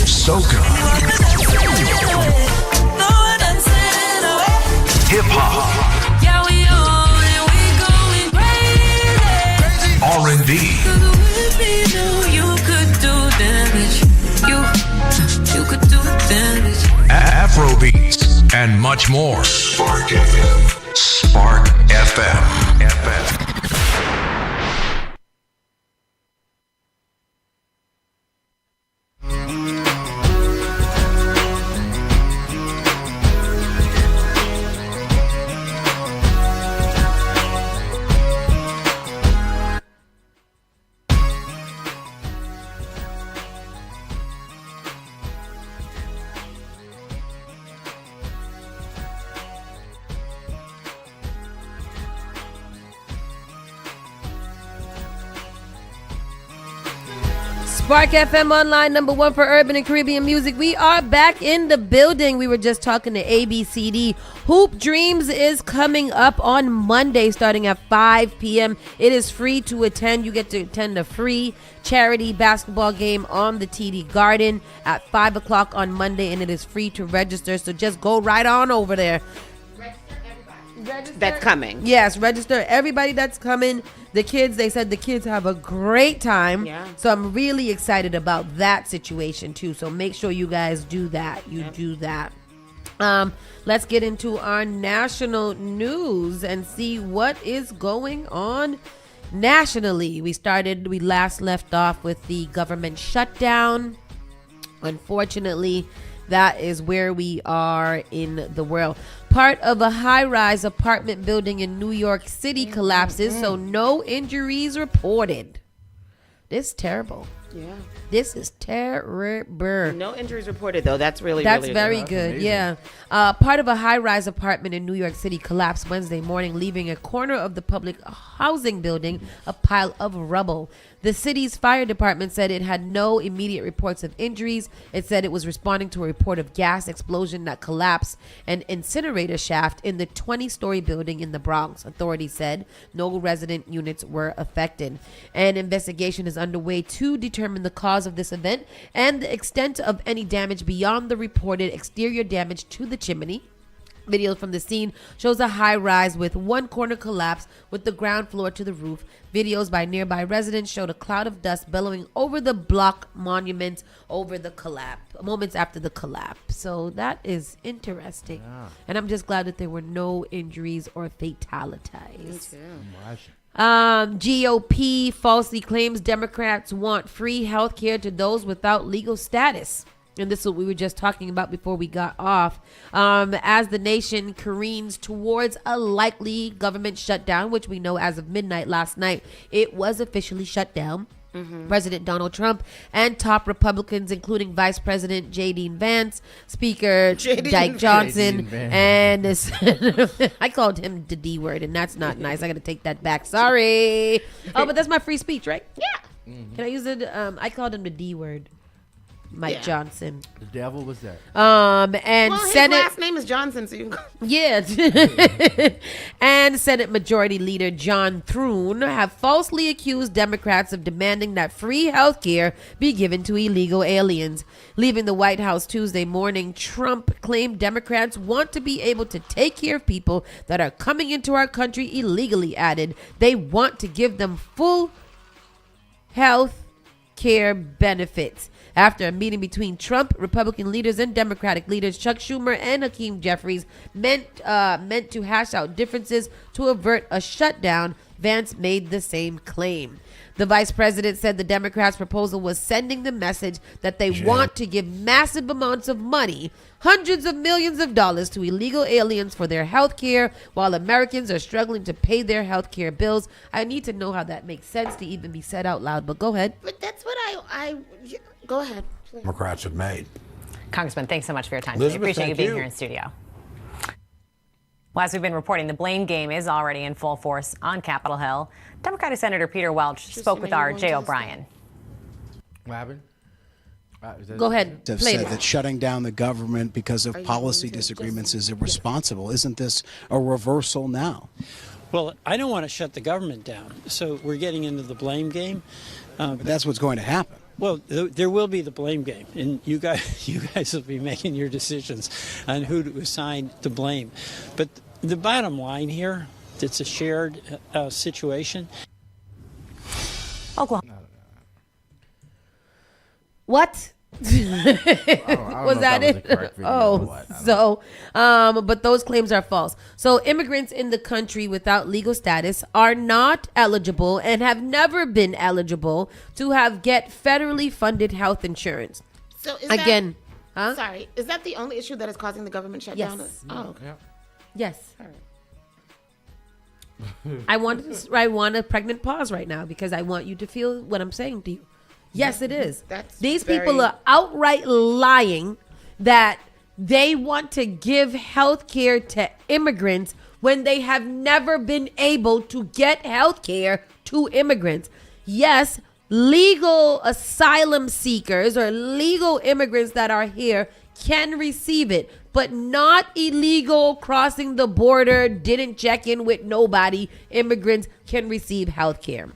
Soca. Hip hop. Yeah, we on and we going crazy. R&B. You could do damage. You could do damage. Afrobeats and much more. Spark FM. Spark FM. Spark FM Online, number one for urban and Caribbean music. We are back in the building. We were just talking to ABCD. Hoop Dreams is coming up on Monday starting at 5 p.m. It is free to attend. You get to attend a free charity basketball game on the TD Garden at 5 o'clock on Monday, and it is free to register. So just go right on over there. That's coming. Yes, register everybody that's coming. The kids, they said the kids have a great time. Yeah. So I'm really excited about that situation too. So make sure you guys do that. Do that. Let's get into our national news and see what is going on nationally. We last left off with the government shutdown. Unfortunately, that is where we are in the world. Part of a high-rise apartment building in New York City collapses, so no injuries reported. This is terrible. Yeah. This is terrible. No injuries reported, though. That's really very good. Yeah. Part of a high-rise apartment in New York City collapsed Wednesday morning, leaving a corner of the public housing building a pile of rubble. The city's fire department said it had no immediate reports of injuries. It said it was responding to a report of gas explosion that collapsed an incinerator shaft in the 20-story building in the Bronx. Authorities said no resident units were affected. An investigation is underway to determine the cause of this event and the extent of any damage beyond the reported exterior damage to the chimney. Video from the scene shows a high rise with one corner collapse with the ground floor to the roof. Videos by nearby residents showed a cloud of dust billowing over the block monument moments after the collapse. So that is interesting. Yeah. And I'm just glad that there were no injuries or fatalities. Me too. GOP falsely claims Democrats want free health care to those without legal status. And this is what we were just talking about before we got off. As the nation careens towards a likely government shutdown, which we know as of midnight last night, it was officially shut down. Mm-hmm. President Donald Trump and top Republicans, including Vice President J.D. Vance, Speaker Dyke Johnson, and I called him the D word, and that's not nice. I got to take that back. Sorry. Oh, but that's my free speech, right? Yeah. Can I use it? I called him the D word. Mike Johnson. The devil was that. And well, his Senate last name is Johnson, so you can go. Yeah. And Senate Majority Leader John Thune have falsely accused Democrats of demanding that free health care be given to illegal aliens. Leaving the White House Tuesday morning, Trump claimed Democrats want to be able to take care of people that are coming into our country illegally, added. They want to give them full health care benefits. After a meeting between Trump, Republican leaders, and Democratic leaders, Chuck Schumer and Hakeem Jeffries meant to hash out differences to avert a shutdown, Vance made the same claim. The vice president said the Democrats' proposal was sending the message that they want to give massive amounts of money, hundreds of millions of dollars, to illegal aliens for their health care while Americans are struggling to pay their health care bills. I need to know how that makes sense to even be said out loud, but go ahead. But that's what I go ahead. Please. Democrats have made. Congressman, thanks so much for your time. Elizabeth, Appreciate you thank being you. here in studio. Well, as we've been reporting, the blame game is already in full force on Capitol Hill. Democratic Senator Peter Welch spoke with our Jay O'Brien. What happened? Go ahead. Have Play said it. that shutting down the government because of policy disagreements is irresponsible. Isn't this a reversal now? Well, I don't want to shut the government down, so we're getting into the blame game. But that's what's going to happen. Well, there will be the blame game, and you guys will be making your decisions on who to assign the blame. But the bottom line here, it's a shared situation. Oklahoma. What? Was that it? But those claims are false. So immigrants in the country without legal status are not eligible and have never been eligible to get federally funded health insurance. So is again, sorry, is that the only issue that is causing the government shutdown? Yes. Oh, okay. Yeah. Yes. All right. I want a pregnant pause right now because I want you to feel what I'm saying to you. Yes, it is. These people are outright lying that they want to give health care to immigrants when they have never been able to get health care to immigrants. Yes, legal asylum seekers or legal immigrants that are here can receive it, but not illegal crossing the border, didn't check in with nobody. Immigrants can receive health care.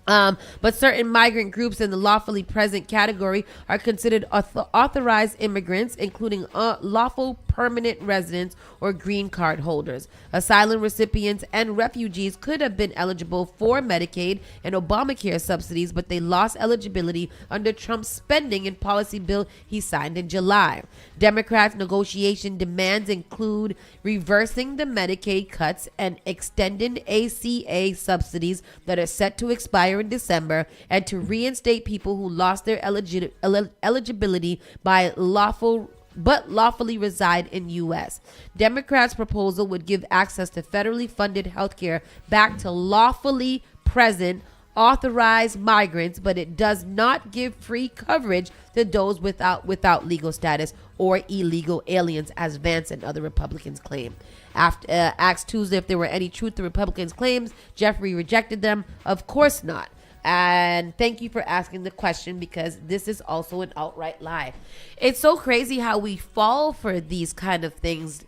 But certain migrant groups in the lawfully present category are considered authorized immigrants, including lawful permanent residents or green card holders. Asylum recipients and refugees could have been eligible for Medicaid and Obamacare subsidies, but they lost eligibility under Trump's spending and policy bill he signed in July. Democrats' negotiation demands include reversing the Medicaid cuts and extending ACA subsidies that are set to expire in December, and to reinstate people who lost their eligibility by lawfully reside in U.S. Democrats' proposal would give access to federally funded health care back to lawfully present authorized migrants, but it does not give free coverage to those without legal status or illegal aliens, as Vance and other Republicans claim. After asked Tuesday if there were any truth to Republicans' claims, Jeffrey rejected them. Of course not. And thank you for asking the question, because this is also an outright lie. It's so crazy how we fall for these kind of things,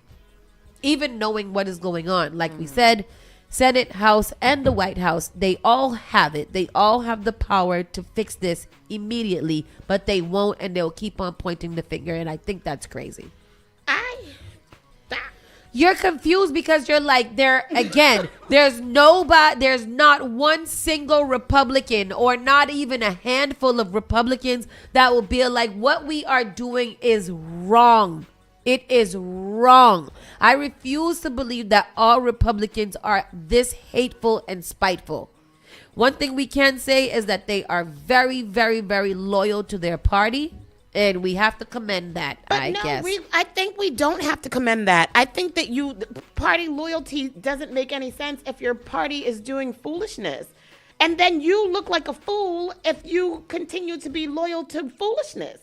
even knowing what is going on. Like we said, Senate, House, and the White House, they all have it. They all have the power to fix this immediately, but they won't, and they'll keep on pointing the finger, and I think that's crazy. You're confused because you're like, there's not one single Republican or not even a handful of Republicans that will be like, what we are doing is wrong. It is wrong. I refuse to believe that all Republicans are this hateful and spiteful. One thing we can say is that they are very, very, very loyal to their party. And we have to commend that, I guess. I think we don't have to commend that. I think that party loyalty doesn't make any sense if your party is doing foolishness. And then you look like a fool if you continue to be loyal to foolishness.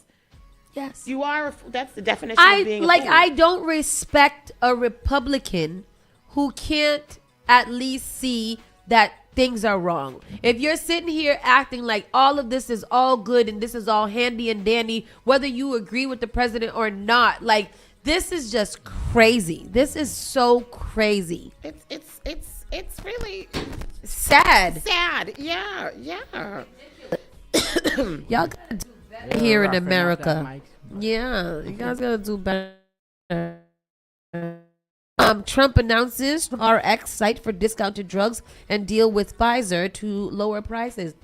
Yes. You are, that's the definition of being a fool. I don't respect a Republican who can't at least see that things are wrong. If you're sitting here acting like all of this is all good and this is all handy and dandy, whether you agree with the president or not, like, this is just crazy. This is so crazy. It's really sad. Sad. Yeah. Y'all gotta do better here in America. Yeah, you guys gotta do better. Trump announces RX site for discounted drugs and deal with Pfizer to lower prices.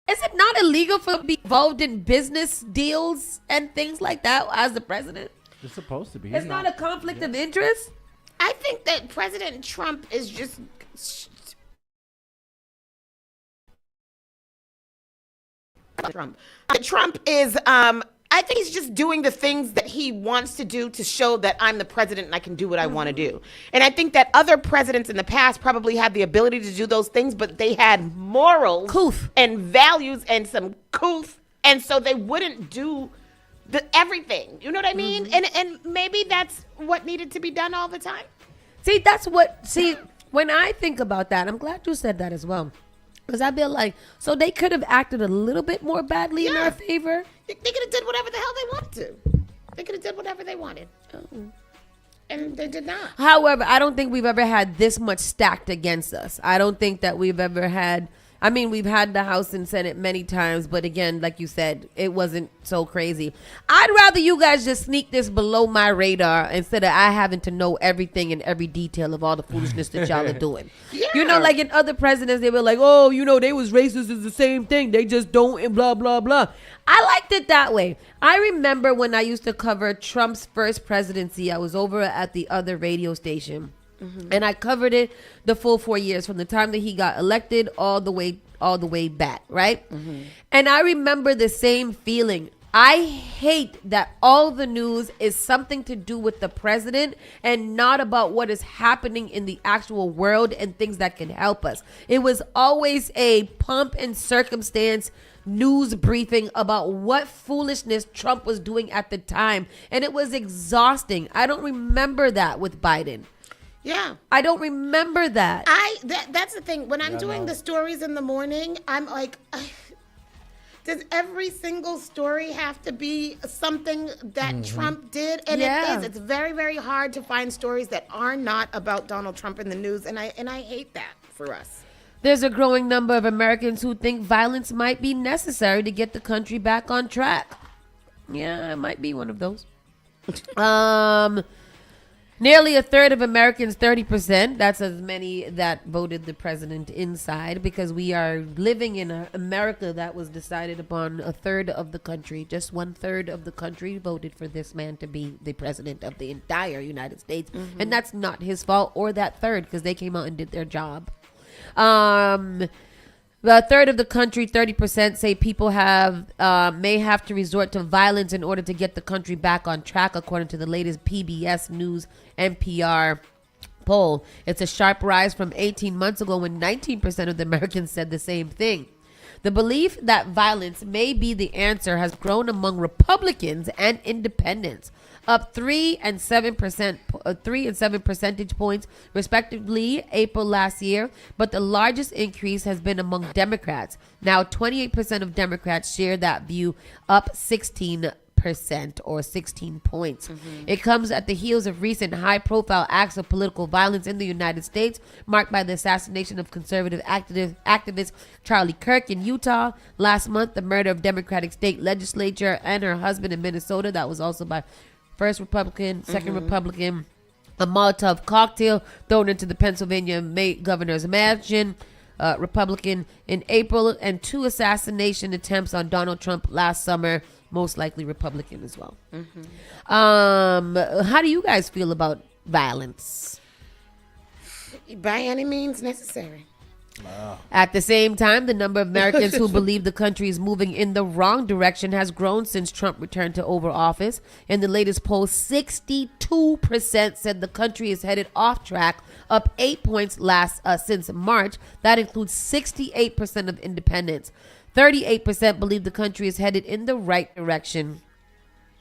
Is it not illegal for to be involved in business deals and things like that as the president? It's supposed to be. It's not a conflict of interest? I think that President Trump is just... Trump is... I think he's just doing the things that he wants to do to show that I'm the president and I can do what I want to do. And I think that other presidents in the past probably had the ability to do those things, but they had morals and values and some couth, and so they wouldn't do everything. You know what I mean? And maybe that's what needed to be done all the time. See, when I think about that, I'm glad you said that as well. Because I feel like, so they could have acted a little bit more badly in our favor. They could have did whatever the hell they wanted to. They could have did whatever they wanted. And they did not. However, I don't think we've ever had this much stacked against us. I don't think that we've ever had... I mean, we've had the House and Senate many times, but again, like you said, it wasn't so crazy. I'd rather you guys just sneak this below my radar instead of I having to know everything and every detail of all the foolishness that y'all are doing. Yeah. You know, like in other presidents, they were like, oh, you know, they was racist is the same thing. They just don't and blah, blah, blah. I liked it that way. I remember when I used to cover Trump's first presidency, I was over at the other radio station. And I covered it the full 4 years from the time that he got elected all the way back, right? And I remember the same feeling. I hate that all the news is something to do with the president and not about what is happening in the actual world and things that can help us. It was always a pomp and circumstance news briefing about what foolishness Trump was doing at the time. And it was exhausting. I don't remember that with Biden. Yeah. I don't remember that. That's the thing. When I'm doing the stories in the morning, I'm like, does every single story have to be something that Trump did? And it is. It's very, very hard to find stories that are not about Donald Trump in the news. And I hate that for us. There's a growing number of Americans who think violence might be necessary to get the country back on track. Yeah, I might be one of those. Nearly a third of Americans, 30%, that's as many that voted the president inside, because we are living in an America that was decided upon a third of the country. Just 1/3 of the country voted for this man to be the president of the entire United States. And that's not his fault or that third, because they came out and did their job. A third of the country, 30%, say people may have to resort to violence in order to get the country back on track, according to the latest PBS News NPR poll. It's a sharp rise from 18 months ago when 19% of the Americans said the same thing. The belief that violence may be the answer has grown among Republicans and independents, up 3 and 7 percentage points respectively April last year, but the largest increase has been among Democrats. Now 28% of Democrats share that view, up 16% or 16 points. It comes at the heels of recent high-profile acts of political violence in the United States, marked by the assassination of conservative activist Charlie Kirk in Utah last month, the murder of Democratic state legislature and her husband in Minnesota, that was also by First Republican, second Republican. A Molotov cocktail thrown into the Pennsylvania governor's mansion, Republican in April, and 2 assassination attempts on Donald Trump last summer, most likely Republican as well. How do you guys feel about violence? By any means necessary. At the same time, the number of Americans who believe the country is moving in the wrong direction has grown since Trump returned to Oval Office. In the latest poll, 62% said the country is headed off track, up 8 points since March. That includes 68% of independents. 38% believe the country is headed in the right direction.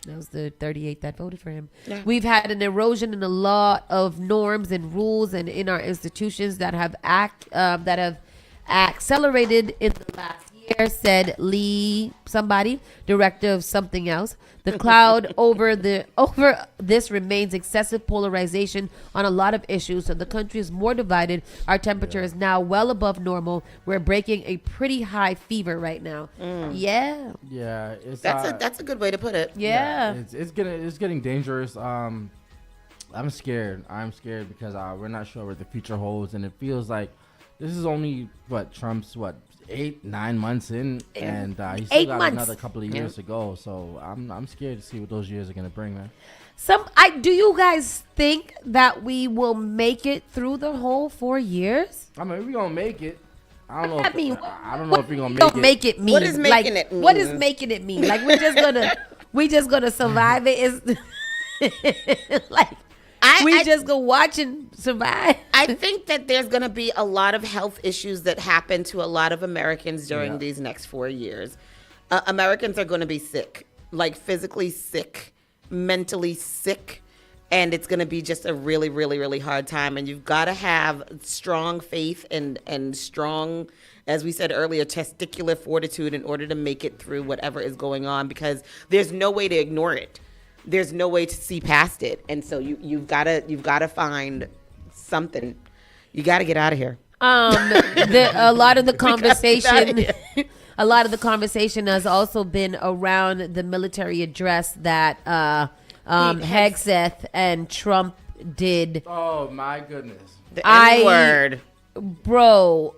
That was the 38 that voted for him. Yeah. We've had an erosion in a lot of norms and rules and in our institutions that have accelerated in the last year, said Lee, somebody, director of something else. The cloud over this remains excessive polarization on a lot of issues. So the country is more divided. Our temperature is now well above normal. We're breaking a pretty high fever right now. Yeah. Yeah, That's a good way to put it. Yeah. It's getting dangerous. I'm scared. I'm scared because we're not sure what the future holds, and it feels like this is only Trump's 8-9 months in, and he's still got another couple of years to go. So I'm scared to see what those years are gonna bring, man. Do you guys think that we will make it through the whole 4 years? I mean, we're gonna make it. I don't know. I don't know what if we're gonna make it mean. What is making it mean? What is making it mean? Like we just gonna survive it? Is like we just go watch and survive. I think that there's going to be a lot of health issues that happen to a lot of Americans during these next 4 years. Americans are going to be sick, like physically sick, mentally sick, and it's going to be just a really, really, really hard time. And you've got to have strong faith and strong, as we said earlier, testicular fortitude in order to make it through whatever is going on, because there's no way to ignore it. There's no way to see past it, and so you've got to find something. You got to get out of here. A lot of the conversation has also been around the military address that Hegseth and Trump did. Oh my goodness! The N word, bro.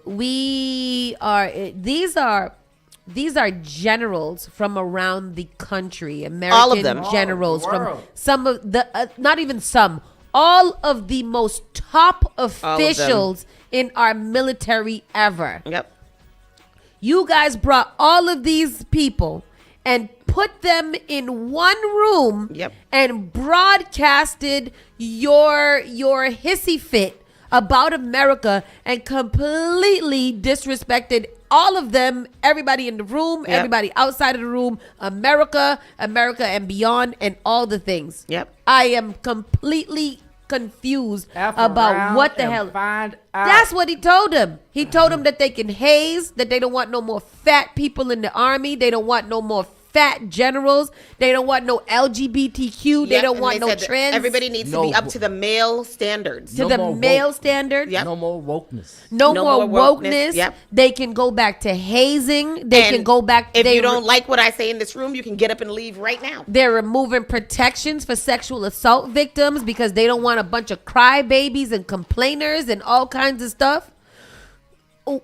These are generals from around the country. American all of them. Generals from some of the, not even some, all of the most top officials in our military ever. Yep. You guys brought all of these people and put them in one room and broadcasted your hissy fit about America and completely disrespected all of them, everybody in the room, everybody outside of the room, America and beyond, and all the things. Yep. I am completely confused about what the hell. That's what he told them. He told them that they can haze, that they don't want no more fat people in the army. They don't want no more fat generals. They don't want no LGBTQ. They don't want no trans. Everybody needs to be up to the male standards. To the male standards. Yep. No more wokeness. No more wokeness. Yep. They can go back to hazing. They can go back. If you don't like what I say in this room, you can get up and leave right now. They're removing protections for sexual assault victims because they don't want a bunch of crybabies and complainers and all kinds of stuff. What?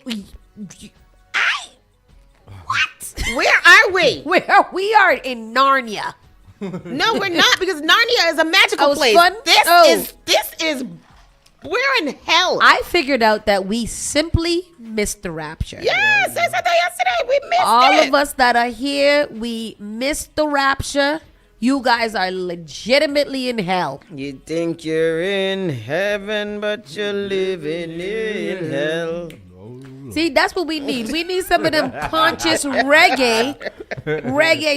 Where are we? We are in Narnia. No, we're not, because Narnia is a magical place. Fun? This is we're in hell. I figured out that we simply missed the rapture. Yes, I said that yesterday. We missed all it. of us that are here, we missed the rapture. You guys are legitimately in hell. You think you're in heaven, but you're living in hell. See, that's what we need. We need some of them conscious reggae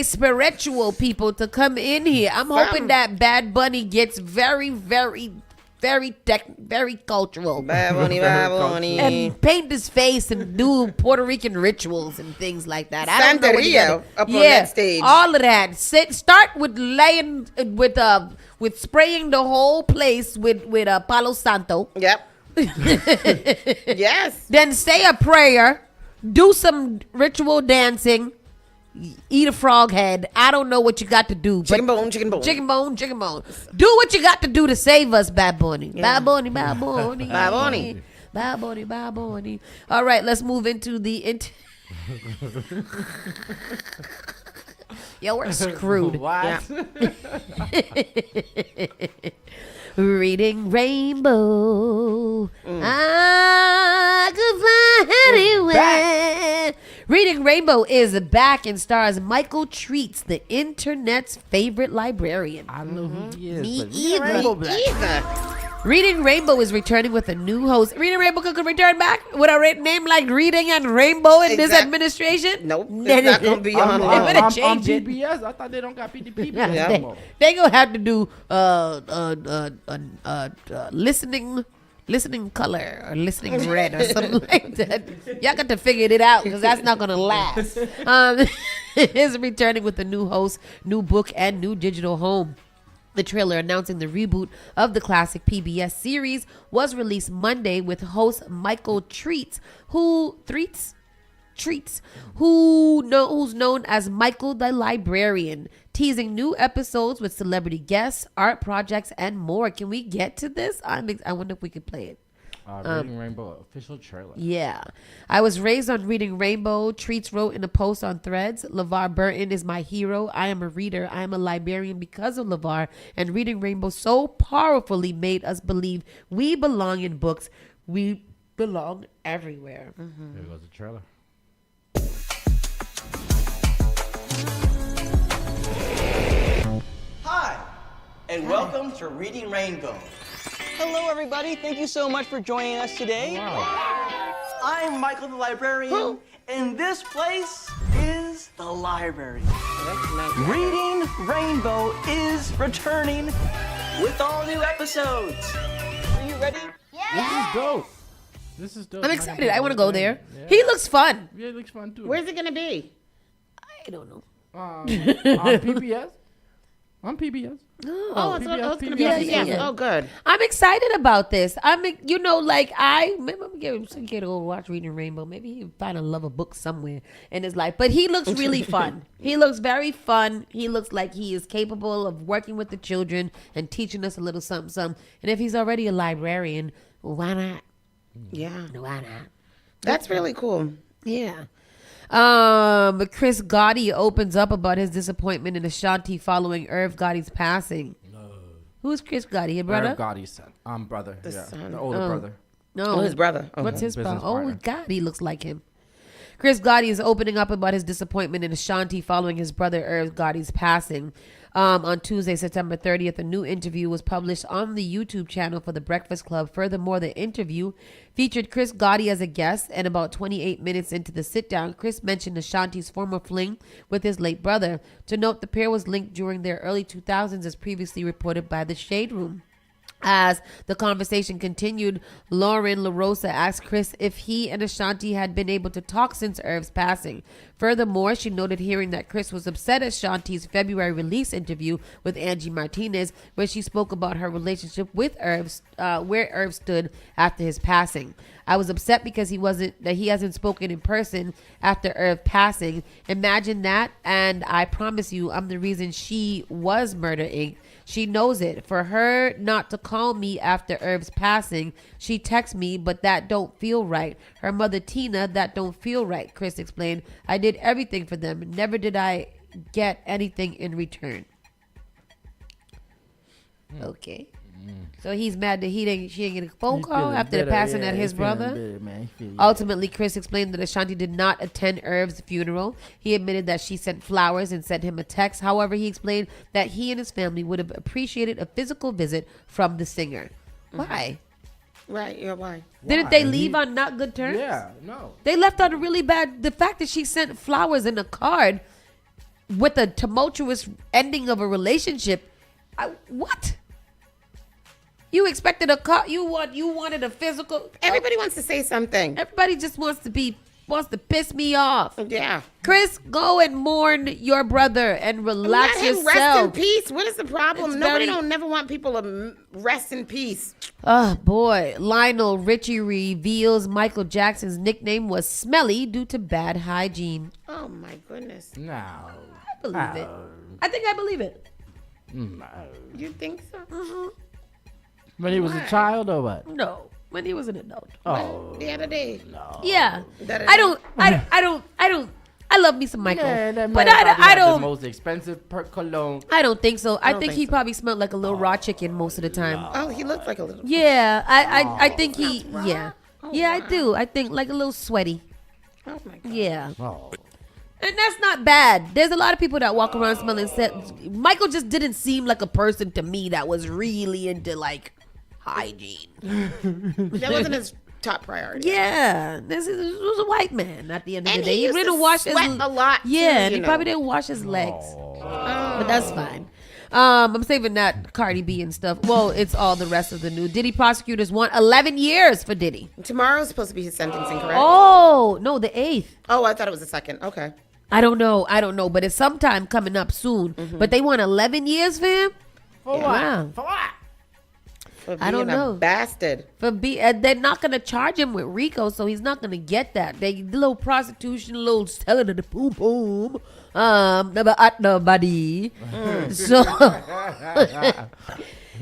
spiritual people to come in here. I'm hoping that Bad Bunny gets very, very, very cultural. Bad Bunny. And paint his face and do Puerto Rican rituals and things like that. I don't know what Santeria up on that stage. All of that. Start with laying with spraying the whole place with Palo Santo. Yep. Yes. Then say a prayer, do some ritual dancing, eat a frog head. I don't know what you got to do. Chicken bone, chicken bone. Chicken bone, chicken bone. Do what you got to do to save us, Bad Bunny. Yeah. Bad Bunny, Bad Bunny. Bad Bunny. Bad Bunny, Bad Bunny. All right, let's move into the... Yo, we're screwed. What? Reading Rainbow. I could fly anywhere. Reading Rainbow is back and stars Michael Treats, the internet's favorite librarian. I don't know who he is. Me but Reading Rainbow back. either. Reading Rainbow is returning with a new host. Reading Rainbow could return back with a name like Reading and Rainbow in this administration? Nope. It's not going to be on. better change it. PBS. I thought they don't got PBS Yeah, anymore. they gonna have to do listening color or listening red or something like that. Y'all got to figure it out because that's not gonna last. Is returning with a new host, new book, and new digital home. The trailer announcing the reboot of the classic PBS series was released Monday with host Michael Treats, who's known as Michael the Librarian, teasing new episodes with celebrity guests, art projects, and more. Can we get to this? I wonder if we could play it. Reading Rainbow official trailer. Yeah. I was raised on Reading Rainbow. Treats wrote in a post on Threads, LeVar Burton is my hero. I am a reader. I am a librarian because of LeVar. And Reading Rainbow so powerfully made us believe we belong in books. We belong everywhere. There goes the trailer. Hi, and welcome to Reading Rainbow. Hello, everybody. Thank you so much for joining us today. I'm Michael the Librarian, and this place is the library. Reading Rainbow is returning with all new episodes. Are you ready? This is dope. This is dope. I'm excited. I want to go there. Yeah. He looks fun. Yeah, it looks fun too. Where's it going to be? I don't know. On PBS? On PBS. Oh, it's going to be on PBS. yeah. Oh, good. I'm excited about this. Maybe I'm going to go watch Reading Rainbow. Maybe he'll find a love of book somewhere in his life. But he looks really fun. He looks very fun. He looks like he is capable of working with the children and teaching us a little something, something. And if he's already a librarian, why not? Yeah. Why not? That's really cool. Yeah. Chris Gotti opens up about his disappointment in Ashanti following Irv Gotti's passing. No. Who's Chris Gotti? Your brother? Irv Gotti's son. Brother. Son. The older brother. No. his brother. Okay. What's his Business brother? partner. Oh, God, he looks like him. Chris Gotti is opening up about his disappointment in Ashanti following his brother Irv Gotti's passing. On Tuesday, September 30th, a new interview was published on the YouTube channel for The Breakfast Club. Furthermore, the interview featured Chris Gotti as a guest, and about 28 minutes into the sit-down, Chris mentioned Ashanti's former fling with his late brother. To note, the pair was linked during their early 2000s, as previously reported by The Shade Room. As the conversation continued, Lauren LaRosa asked Chris if he and Ashanti had been able to talk since Irv's passing. Furthermore, she noted hearing that Chris was upset at Ashanti's February release interview with Angie Martinez, where she spoke about her relationship with Irv, where Irv stood after his passing. I was upset because he hasn't spoken in person after Irv passing. Imagine that, and I promise you, I'm the reason she was Murder Inc. She knows it. For her not to call me after Irv's passing, she texts me, but that don't feel right. Her mother Tina, that don't feel right, Chris explained. I did everything for them. Never did I get anything in return. Okay. So he's mad that she didn't get a phone call after the passing of his brother. Ultimately, Chris explained that Ashanti did not attend Irv's funeral. He admitted that she sent flowers and sent him a text. However, he explained that he and his family would have appreciated a physical visit from the singer. Why? Right, yeah, why? Didn't they leave on not good terms? Yeah, no. They left on a really bad... The fact that she sent flowers in a card with a tumultuous ending of a relationship. What? You expected a car. You wanted a physical. Everybody wants to say something. Everybody just wants to be wants to piss me off. Yeah. Chris, go and mourn your brother and relax Let him yourself. rest in peace. What is the problem? It's Nobody very- don't never want people to rest in peace. Oh, boy. Lionel Richie reveals Michael Jackson's nickname was Smelly due to bad hygiene. Oh, my goodness. No. I believe it. I think I believe it. No. You think so? Mm-hmm. When he was a child or what? No, when he was an adult. Oh. The other day. No. Yeah. That I love me some Michael. Yeah, that but man probably I had don't. the most expensive cologne. I don't think so. I don't think think he so. probably smelled like a little raw chicken most of the time. Oh, he looked like a little. Yeah, I think he. Yeah, Oh, yeah, wow. I do. I think like a little sweaty. Oh, my God. Yeah. Oh. And that's not bad. There's a lot of people that walk around smelling Michael just didn't seem like a person to me that was really into like hygiene. That wasn't his top priority. Yeah, this was a white man at the end of And the day. he used didn't to wash sweat his a lot, Yeah, too, and you he know. probably didn't wash his legs. But that's fine. I'm saving that Cardi B and stuff. Well, it's all the rest of the new. Diddy prosecutors want 11 years for Diddy. Tomorrow's supposed to be his sentencing, correct? Oh, no, the 8th. Oh, I thought it was the 2nd. Okay. I don't know, but it's sometime coming up soon. But they want 11 years for him? For what? Wow. For what? For I don't being a know. bastard. They're not gonna charge him with RICO, so he's not gonna get that. They little prostitution, little selling of the boom boom, never at nobody. So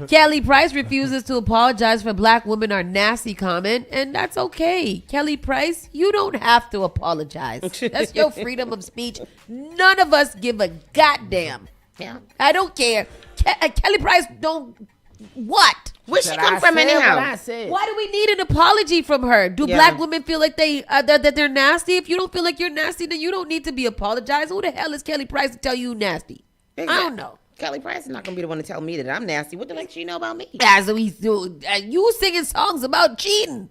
Kelly Price refuses to apologize for black women are nasty comment, and that's okay. Kelly Price, you don't have to apologize. That's your freedom of speech. None of us give a goddamn. Yeah. I don't care. Kelly Price don't. What? Where'd she come from anyhow? Why do we need an apology from her? Do Yeah. black women feel like that they're nasty? If you don't feel like you're nasty, then you don't need to be apologized. Who the hell is Kelly Price to tell you nasty? I don't know. Kelly Price is not going to be the one to tell me that I'm nasty. What the heck she know about me? As we do, you singing songs about cheating.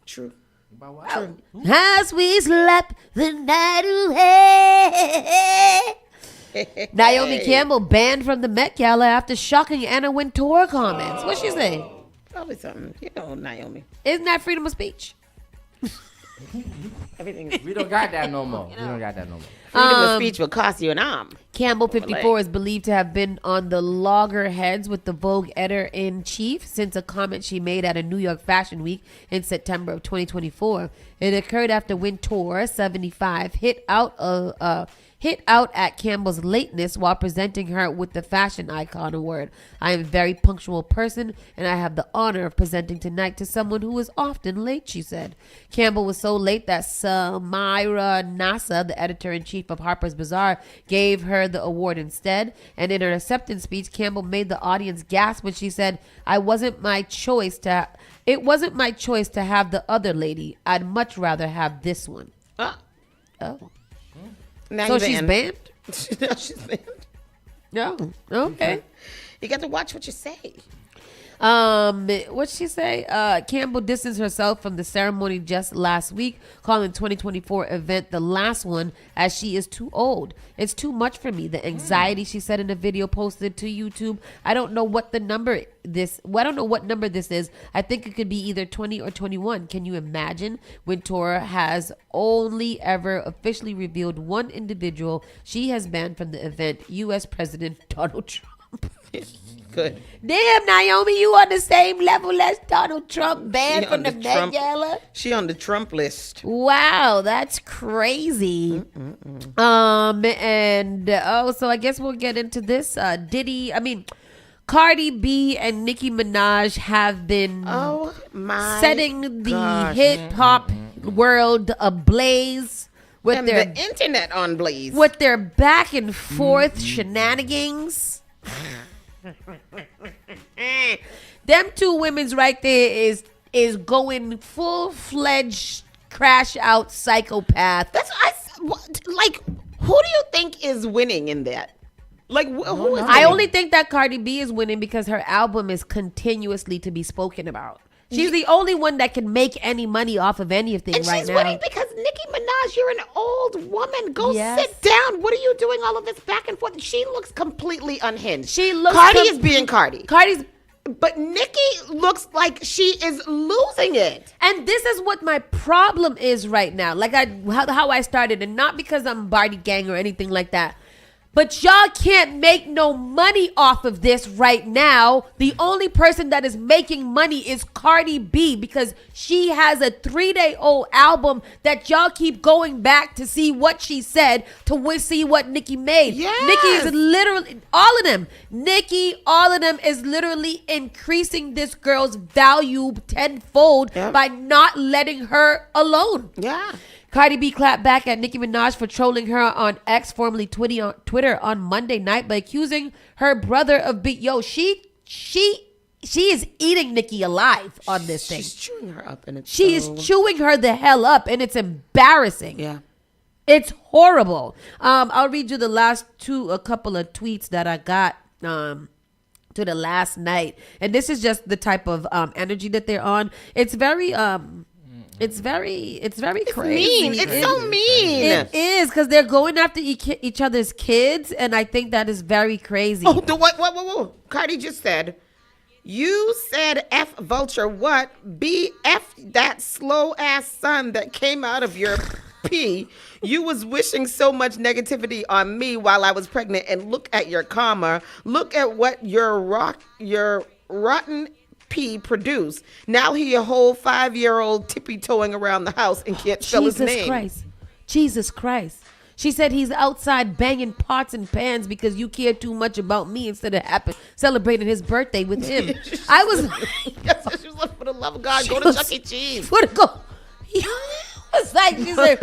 True. About what? True. As we slept the night away. Naomi Campbell banned from the Met Gala after shocking Anna Wintour comments. What'd she say? Probably something. You know, Naomi. Isn't that freedom of speech? Everything. We don't got that no more. We don't got that no more. Freedom of speech will cost you an arm. Campbell, 54, is believed to have been on the loggerheads with the Vogue editor-in-chief since a comment she made at a New York Fashion Week in September of 2024. It occurred after Wintour, 75, hit out at Campbell's lateness while presenting her with the Fashion Icon Award. I am a very punctual person, and I have the honor of presenting tonight to someone who is often late, she said. Campbell was so late that Samira Nasa, the editor-in-chief of Harper's Bazaar, gave her the award instead. And in her acceptance speech, Campbell made the audience gasp when she said, it wasn't my choice to have the other lady. I'd much rather have this one. Oh. Now So you she's banned? No, she's banned. No. Okay. You got to watch what you say. What'd she say? Campbell distanced herself from the ceremony just last week, calling 2024 event the last one as she is too old. It's too much for me. The anxiety, she said in a video posted to YouTube. I don't know what number this is. I think it could be either 20 or 21. Can you imagine? Wintour has only ever officially revealed one individual she has banned from the event, U.S. President Donald Trump. Good. Damn, Naomi, you on the same level as Donald Trump, banned from the Met Gala? She on the Trump list. Wow, that's crazy. So I guess we'll get into this. Cardi B and Nicki Minaj have been setting the hip hop world ablaze with And their the internet on blaze. with their back and forth shenanigans. Them two women's right there is going full-fledged crash out psychopath. Like, who do you think is winning in that? Like, who is I winning? only think that Cardi B is winning because her album is continuously to be spoken about. She's the only one that can make any money off of anything And right she's now. winning because Nicki Minaj, you're an old woman. Go Yes. sit down. What are you doing all of this back and forth? She looks completely unhinged. She looks Cardi is being Cardi. Cardi's But Nikki looks like she is losing it. And this is what my problem is right now. Like how I started, and not because I'm Barty Gang or anything like that. But y'all can't make no money off of this right now. The only person that is making money is Cardi B, because she has a 3-day-old album that y'all keep going back to see what she said, to see what Nicki made. Yes. Nicki is literally, all of them is literally increasing this girl's value tenfold by not letting her alone. Yeah. Cardi B clapped back at Nicki Minaj for trolling her on X, formerly Twitter, on Monday night by accusing her brother of she is eating Nicki alive on this thing. She's chewing her up, and it's is chewing her the hell up, and it's embarrassing. Yeah, it's horrible. I'll read you the last a couple of tweets that I got to the last night, and this is just the type of energy that they're on. It's very It's very crazy. Mean. It's so mean. It is, because they're going after each other's kids, and I think that is very crazy. Oh, what? Cardi just said, you said F vulture what? B F that slow ass son that came out of your pee. You was wishing so much negativity on me while I was pregnant, and look at your karma. Look at what your rotten P produced. Now he a whole 5-year-old tippy-toeing around the house and can't spell his name. Jesus Christ. She said he's outside banging pots and pans because you care too much about me instead of celebrating his birthday with him. I was like, she was like, for the love of God, go to Chuck E. Cheese. It's like she said,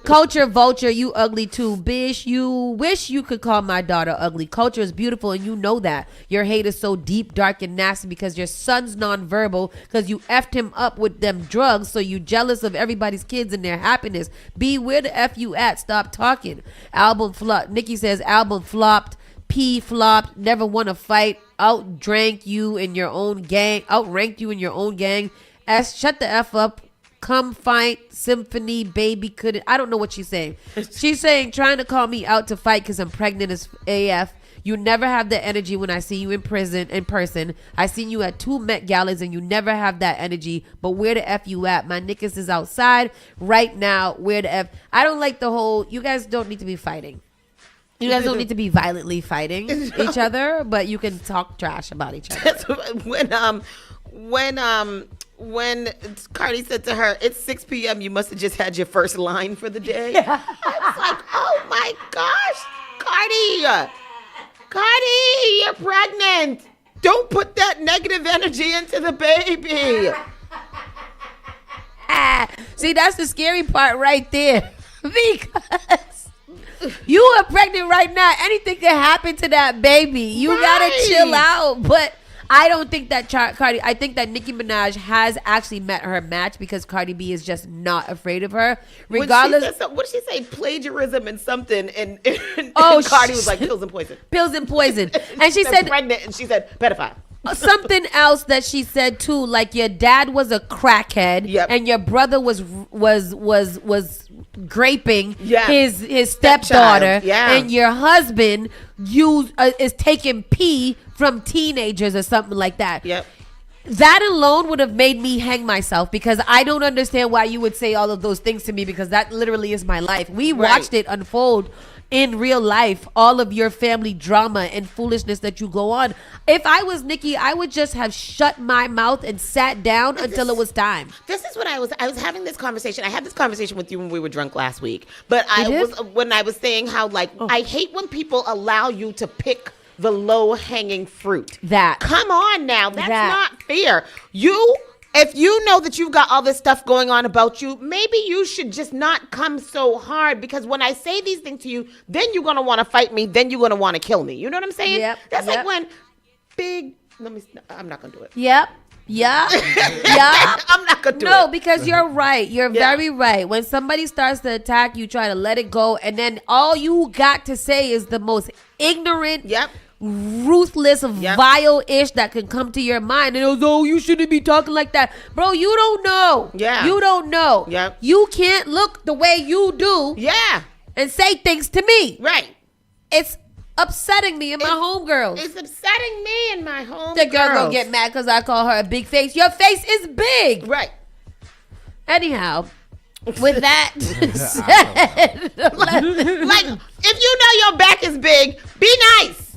culture vulture, you ugly too, bitch. You wish you could call my daughter ugly. Culture is beautiful, and you know that. Your hate is so deep, dark, and nasty because your son's nonverbal, because you effed him up with them drugs, so you jealous of everybody's kids and their happiness. B, where the F you at? Stop talking. Album flopped. Nikki says album flopped. P flopped. Never won a fight. Outranked you in your own gang. S, shut the F up. Come fight, symphony, baby couldn't. I don't know what she's saying. She's saying trying to call me out to fight because I'm pregnant as AF. You never have the energy when I see you in person. I seen you at 2 Met Galas and you never have that energy. But where the F you at? My niggas is outside right now. Where the F? I don't like the whole, you guys don't need to be fighting. You guys don't need to be violently fighting each other, but you can talk trash about each other. When Cardi said to her, it's 6 p.m., you must have just had your first line for the day. I was like, oh my gosh, Cardi, you're pregnant. Don't put that negative energy into the baby. See, that's the scary part right there. Because you are pregnant right now. Anything can happen to that baby. You gotta chill out. But I don't think that Cardi, I think that Nicki Minaj has actually met her match because Cardi B is just not afraid of her. Regardless. What did she say? Plagiarism and something. And Cardi was like, pills and poison. Pills and poison. And she said, pregnant, and she said, pedophile. Something else that she said too, like your dad was a crackhead, and your brother was graping his stepdaughter, and your husband is taking pee from teenagers or something like that. Yep. That alone would have made me hang myself because I don't understand why you would say all of those things to me because that literally is my life. We watched it unfold in real life, all of your family drama and foolishness that you go on. If I was Nicki, I would just have shut my mouth and sat down until it was time. This is what I was having this conversation. I had this conversation with you when we were drunk last week. But when I was saying how I hate when people allow you to pick the low-hanging fruit. Come on now. That's not fair. If you know that you've got all this stuff going on about you, maybe you should just not come so hard because when I say these things to you, then you're going to want to fight me, then you're going to want to kill me. You know what I'm saying? Yep. That's like when I'm not going to do it. Yep. Yeah. I'm not going to do it. No, because you're right. You're very right. When somebody starts to attack, you try to let it go. And then all you got to say is the most ignorant, ruthless, vile-ish that can come to your mind. And it was, oh, you shouldn't be talking like that. Bro, you don't know. Yeah. You don't know. Yeah. You can't look the way you do. Yeah. And say things to me. Right. upsetting me and my homegirls. It's upsetting me and my homegirls. The girl gonna get mad because I call her a big face. Your face is big. Right. Anyhow, with that said, like, if you know your back is big, be nice.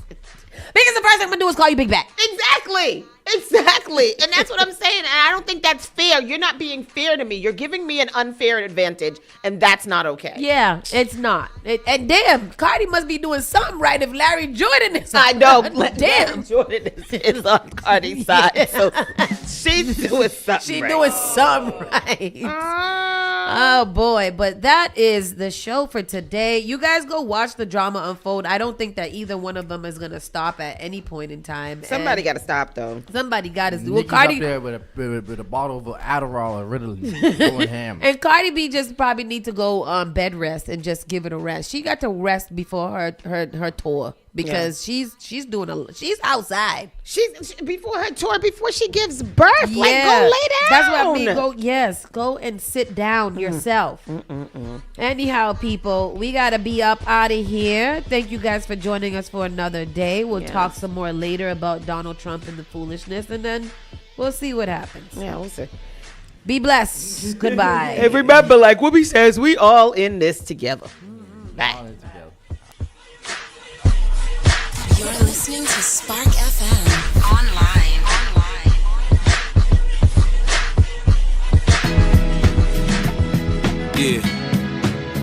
Because the first thing I'm gonna do is call you big back. Exactly. And that's what I'm saying. And I don't think that's fair. You're not being fair to me. You're giving me an unfair advantage, and that's not okay. Yeah, it's not. And damn, Cardi must be doing something right if Larry Jordan is. I know. Damn, Larry Jordan is on Cardi's side. Yeah. So she's doing something She's right. doing something right. Oh boy, but that is the show for today. You guys go watch the drama unfold. I don't think that either one of them is gonna stop at any point in time. Somebody got to stop though. Somebody got to. Well, Nicki's Cardi up there with a bottle of Adderall or Ritalin going ham. and Cardi B just probably need to go bed rest and just give it a rest. She got to rest before her tour because she's outside. She's before her tour, before she gives birth. Yeah. Like, go lay down. That's what I mean. Go and sit down yourself. Anyhow, people, we gotta be up out of here. Thank you guys for joining us for another day. We'll talk some more later about Donald Trump and the foolishness, and then we'll see what happens. Yeah, we'll see. Be blessed. Goodbye. And remember, like Whoopi says, we all in this together. Bye. You're listening to Spark FM online.